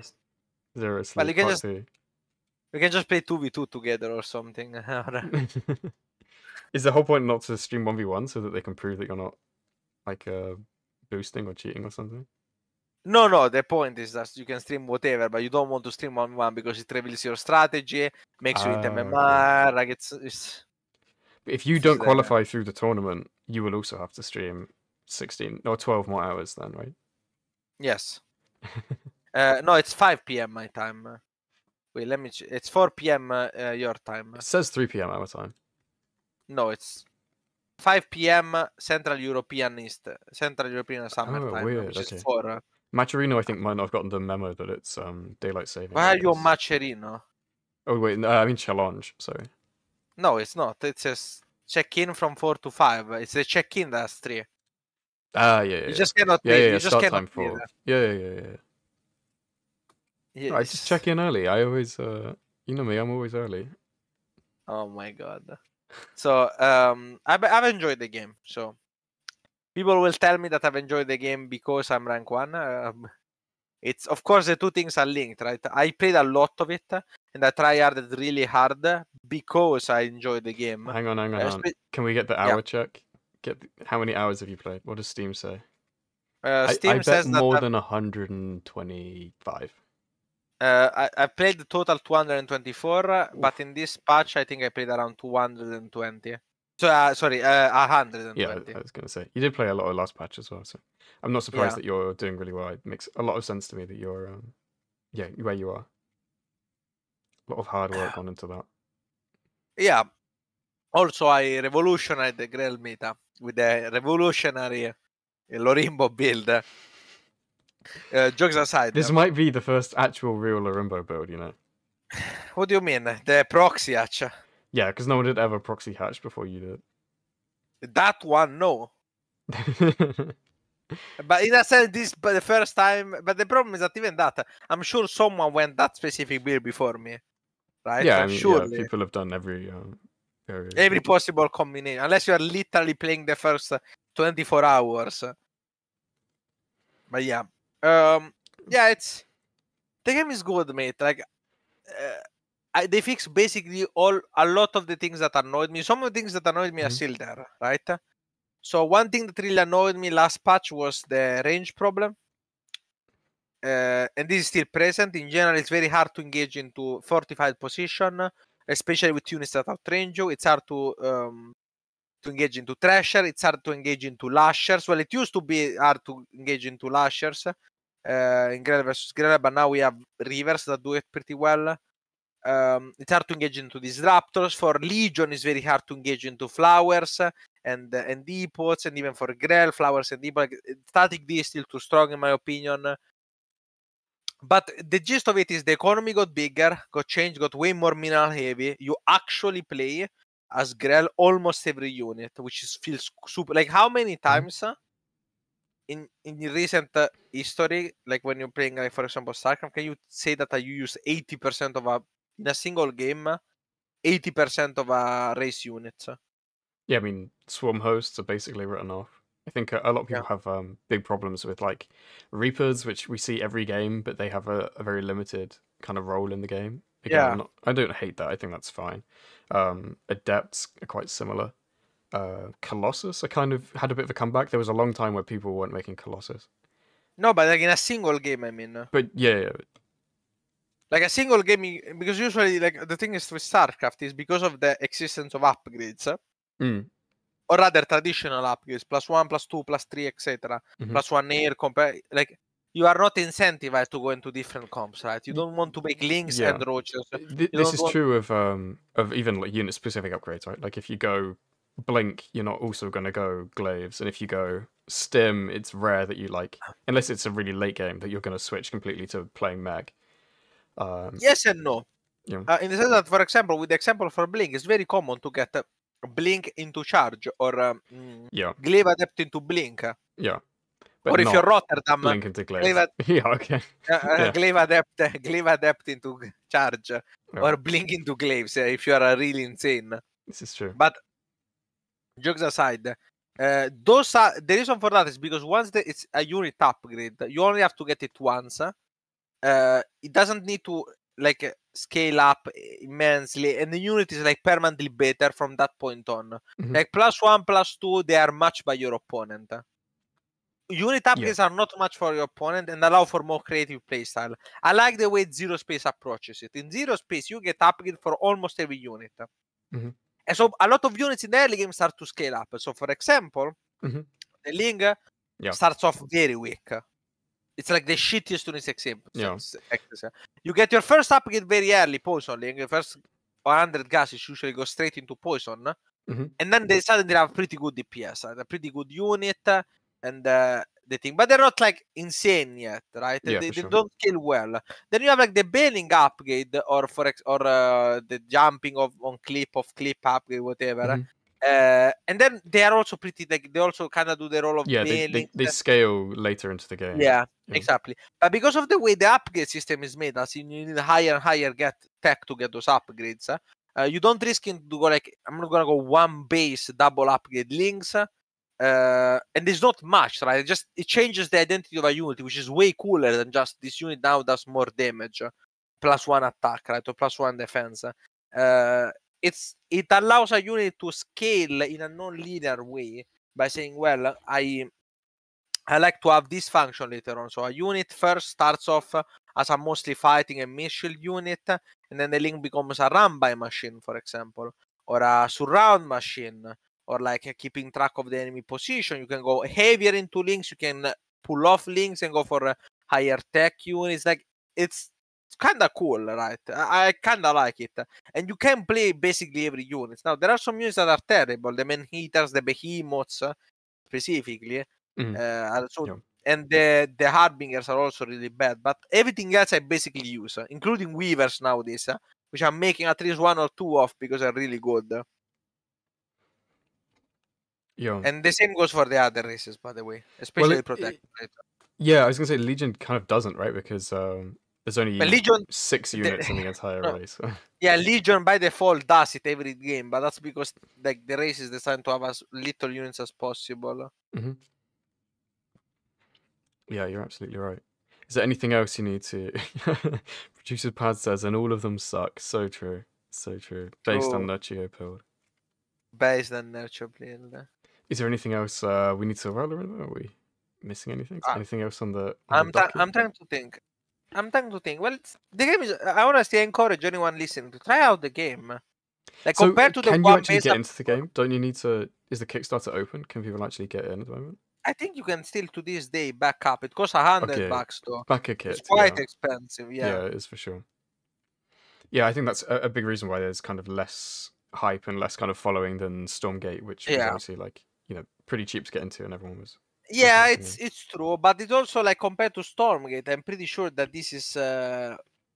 Zero sleep. Well, you can part just two. we can just play 2v2 together or something. Is the whole point not to stream 1v1 so that they can prove that you're not like boosting or cheating or something? No, the point is that you can stream whatever, but you don't want to stream 1v1 because it reveals your strategy, makes you hit MMR, Okay. like it's If you don't qualify through the tournament, you will also have to stream 16 or 12 more hours then, right? Yes. No, it's 5 p.m. my time. Wait, let me. It's 4 p.m. Your time. It says 3 p.m. our time. No, it's 5 p.m. Central European Summer time, weird. which Okay. is 4. Macherino, I think, might not have gotten the memo that it's daylight saving. Why are you on Macherino? Oh wait, no, I mean challenge. Sorry. No, it's not. It says check-in from 4 to 5. It's the check-in that's 3. Ah, yeah. You just cannot Yeah, play. yeah. You just Start cannot time play 4. that. Yeah. Yeah, No, I just check in early. I always, you know me, I'm always early. Oh my god. So I've enjoyed the game. So people will tell me that I've enjoyed the game because I'm rank 1. It's of course the two things are linked, right? I played a lot of it and I tryharded really hard because I enjoyed the game. Hang on. Can we get the hour check? How many hours have you played? What does Steam say? Steam I bet says more that than 125. I played total 224, but in this patch, I think I played around 220. So, sorry, 120. Yeah, I was going to say. You did play a lot of last patch as well, so I'm not surprised that you're doing really well. It makes a lot of sense to me that you're, yeah, where you are. A lot of hard work gone into that. Yeah. Also, I revolutionized the Grell meta with the revolutionary Lorimbo build. Jokes aside. This might be the first actual real Lorimbo build, you know? What do you mean? The proxy hatch? Yeah, because no one did ever proxy hatch before you did. That one, no. But in a sense, this but the first time. But the problem is that even that, I'm sure someone went that specific build before me, right? Yeah, I mean, surely. yeah, people have done every possible combination, unless you are literally playing the first 24 hours. But yeah, yeah, the game is good, mate. Like, they fix basically a lot of the things that annoyed me. Some of the things that annoyed me are still there, right? So one thing that really annoyed me last patch was the range problem. And this is still present. In general, it's very hard to engage into fortified position, especially with units that outrange you. It's hard to engage into Thrasher. It's hard to engage into Lashers. Well, it used to be hard to engage into Lashers in Grell versus Grell, but now we have Reavers that do it pretty well. It's hard to engage into Disruptors. For Legion, it's very hard to engage into Flowers and Depots, and even for Grell, Flowers and Depot. Static D is still too strong, in my opinion. But the gist of it is the economy got bigger, got changed, got way more mineral heavy. You actually play as Grell almost every unit, which feels super. Like, how many times in recent history, like when you're playing, like, for example, StarCraft, can you say that you use 80% of in a single game, 80% of a race unit? Yeah, I mean, swarm hosts are basically written off. I think a lot of people have big problems with, like, Reapers, which we see every game, but they have a very limited kind of role in the game. Again, I don't hate that. I think that's fine. Adepts are quite similar. Colossus, I kind of had a bit of a comeback. There was a long time where people weren't making Colossus. No, but like in a single game, I mean. But yeah. Like a single game, because usually, like, the thing is with StarCraft is because of the existence of upgrades, or rather traditional upgrades, +1, +2, +3, etc. +1 air, like, you are not incentivized to go into different comps, right? You don't want to make links and roaches. This is true of even like unit specific upgrades, right? Like if you go Blink, you're not also going to go Glaives, and if you go Stim, it's rare that you, like, unless it's a really late game, that you're going to switch completely to playing Mag. Yes and no. Yeah. In the sense that, for example, with the example for Blink, it's very common to get Blink into Charge or Glaive Adept into Blink. Yeah. Or if you're Rotterdam, Blink into Glaive. Yeah, okay. Glaive Adept into Charge, or Blink into Glaives if you are really insane. This is true. But jokes aside, the reason for that is because once it's a unit upgrade, you only have to get it once. It doesn't need to, like, scale up immensely, and the unit is, like, permanently better from that point on. Like +1, +2, they are matched by your opponent. Unit upgrades are not much for your opponent and allow for more creative playstyle. I like the way Zerospace approaches it. In Zerospace, you get upgrade for almost every unit. And so a lot of units in the early game start to scale up. So, for example, the Ling starts off very weak. It's like the shittiest units example. You get your first upgrade very early, Poison Ling. The first 100 gases usually go straight into Poison. And then they suddenly have pretty good DPS, a pretty good unit, and the thing. But they're not, like, insane yet, right? They don't scale well. Then you have, like, the bailing upgrade, or the jumping on clip upgrade, whatever. And then they are also pretty, like, they also kind of do the role of bailing. They scale later into the game. Yeah, exactly. But because of the way the upgrade system is made, as you need higher and higher tech to get those upgrades, you don't risk to go, like, I'm not gonna go one base double upgrade links, and there's not much, right? It changes the identity of a unit, which is way cooler than just this unit now does more damage, +1 attack, right, or +1 defense. It allows a unit to scale in a non-linear way by saying, well, I I like to have this function later on. So a unit first starts off as a mostly fighting and missile unit, and then the link becomes a run-by machine, for example, or a surround machine, or like keeping track of the enemy position. You can go heavier into links. You can pull off links and go for higher tech units. Like it's kind of cool, right? I kind of like it. And you can play basically every unit. Now there are some units that are terrible. The man eaters, the behemoths, specifically. So, Yeah. and the harbingers are also really bad, but everything else I basically use, including weavers nowadays, which I'm making at least 1 or 2 of because they're really good. Yeah. And the same goes for the other races, by the way, Well, especially Protectorate. yeah, I was gonna say Legion kind of doesn't, right? Because there's But only Legion, 6 units in the entire no, race. yeah, Legion by default does it every game, but that's because like the race is designed to have as little units as possible. hmm Yeah, you're absolutely right. Is there anything else you need to? Producer Pad says, and all of them suck. So true. So true. Based on True, Nurture build. based on nurture build. Is there anything else we need to roll around? Are we missing anything? Uh, Anything else on the docket? I'm trying to think. Well, the game is. I honestly encourage anyone listening to try out the game. Like So compared to the can you one actually based get up, into the game? Don't you need to? Is the Kickstarter open? Can people actually get in at the moment? I think you can still to this day back up. It costs $100 Okay, though. back a It's kit. quite Yeah, expensive. yeah, Yeah. it is for sure. Yeah, I think that's a big reason why there's kind of less hype and less kind of following than Stormgate, which was Yeah. obviously like pretty cheap to get into, and everyone was. Yeah, jumping in. it's true, but it's also like compared to Stormgate, I'm pretty sure that this is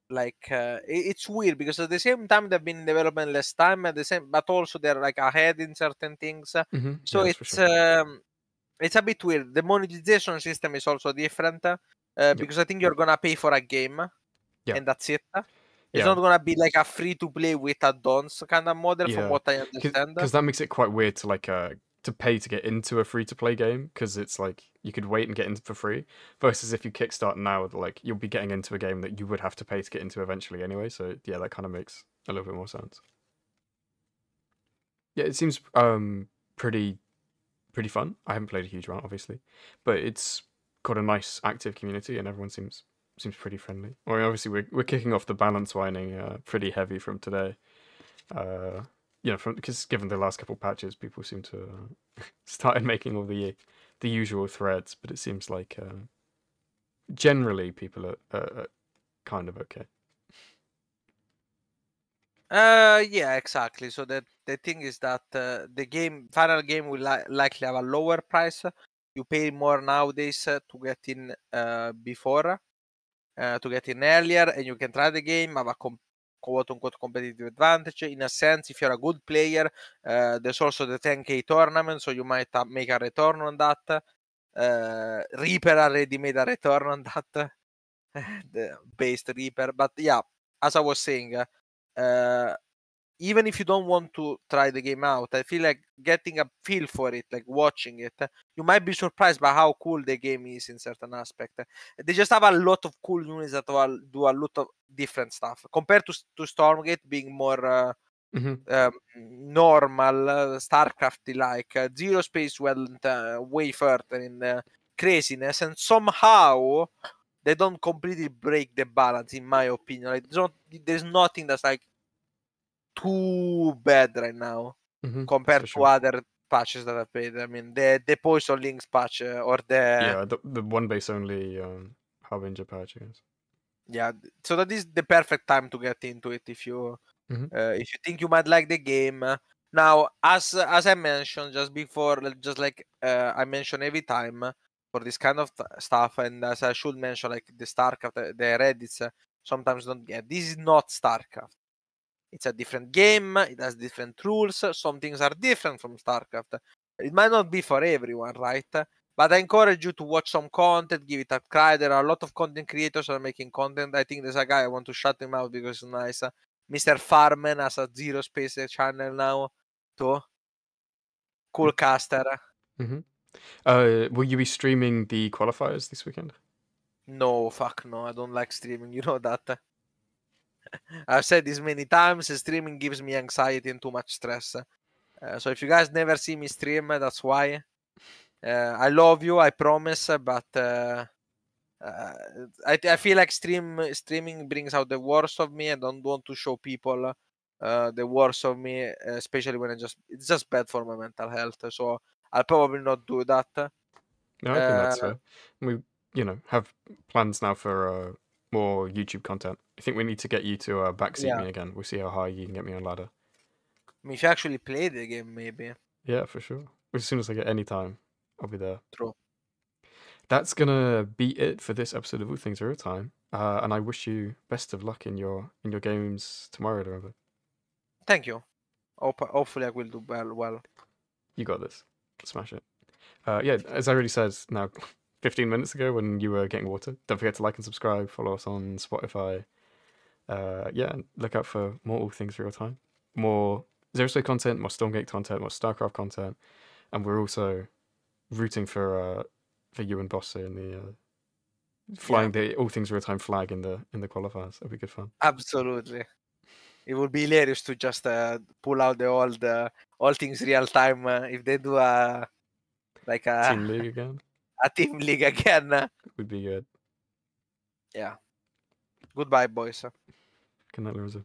it's weird because at the same time they've been in development less time at the same, but also they're like ahead in certain things. So Yeah, that's for sure. it's a bit weird. The monetization system is also different Yep. because I think you're gonna pay for a game Yeah, and that's it. It's yeah, not gonna be like a free to play with add-ons kind of model, from yeah. what I understand. Because that makes it quite weird to like to pay to get into a free to play game because it's like you could wait and get in for free versus if you kickstart now, like you'll be getting into a game that you would have to pay to get into eventually anyway. So yeah, that kind of makes a little bit more sense. Yeah, it seems pretty fun. I haven't played a huge amount, obviously, but it's got a nice active community and everyone seems pretty friendly. I mean, obviously we're kicking off the balance winding pretty heavy from today. Because given the last couple patches, people seem to started making all the usual threads, but it seems like generally people are kind of okay. Yeah, exactly. So the thing is that the final game will likely have a lower price. You pay more nowadays to get in before, to get in earlier, and you can try the game, have a quote unquote competitive advantage. In a sense, if you're a good player, there's also the 10K tournament, so you might make a return on that. Reaper already made a return on that, the based Reaper. But yeah, as I was saying, even if you don't want to try the game out, I feel like getting a feel for it, like watching it, you might be surprised by how cool the game is in certain aspect. They just have a lot of cool units that do a lot of different stuff compared to Stormgate being more normal, Starcrafty like. Zerospace went way further in craziness, and somehow they don't completely break the balance, in my opinion. Like, there's nothing that's like too bad right now compared For to sure. other patches that I played. I mean, the Poison Links patch or the the one base only Harbinger patch, I guess. yeah. So that is the perfect time to get into it if you think you might like the game. Now, as I mentioned just before, just like I mention every time for this kind of stuff, and as I should mention, like the StarCraft, the Reddits sometimes don't get. This is not StarCraft. It's a different game. It has different rules. Some things are different from StarCraft. It might not be for everyone, right? But I encourage you to watch some content, give it a try. There are a lot of content creators that are making content. I think there's a guy I want to shout him out because it's nice. Mr. Farman has a Zerospace channel now too. Cool caster. Will you be streaming the qualifiers this weekend? No, fuck no. I don't like streaming. You know that. I've said this many times. Streaming gives me anxiety and too much stress. So if you guys never see me stream, that's why. I love you, I promise, but I feel like streaming brings out the worst of me. I don't want to show people the worst of me, especially when it's just bad for my mental health. So I'll probably not do that. No, I think that's fair. We, have plans now for more YouTube content. I think we need to get you to backseat Yeah, me again. We'll see how high you can get me on ladder. if you actually play the game, maybe. Yeah, for sure. As soon as I get any time, I'll be there. True. That's gonna be it for this episode of All Things Real-Time. And I wish you best of luck in your games tomorrow, remember. Thank you. Hopefully, I will do well. You got this. Smash it. Yeah, as I already said now 15 minutes ago when you were getting water, don't forget to like and subscribe, follow us on Spotify. Yeah, and look out for more All Things Real-Time. More Zerospace content, more Stormgate content, more StarCraft content. And we're also rooting for you and Bossa in the flying the All Things Real-Time flag in the qualifiers. That'll be good fun. Absolutely. It would be hilarious to just pull out the old All Things Real-Time if they do a Team League again. A team league again. Would be good. Yeah. Goodbye, boys. Good night, Lorenzo.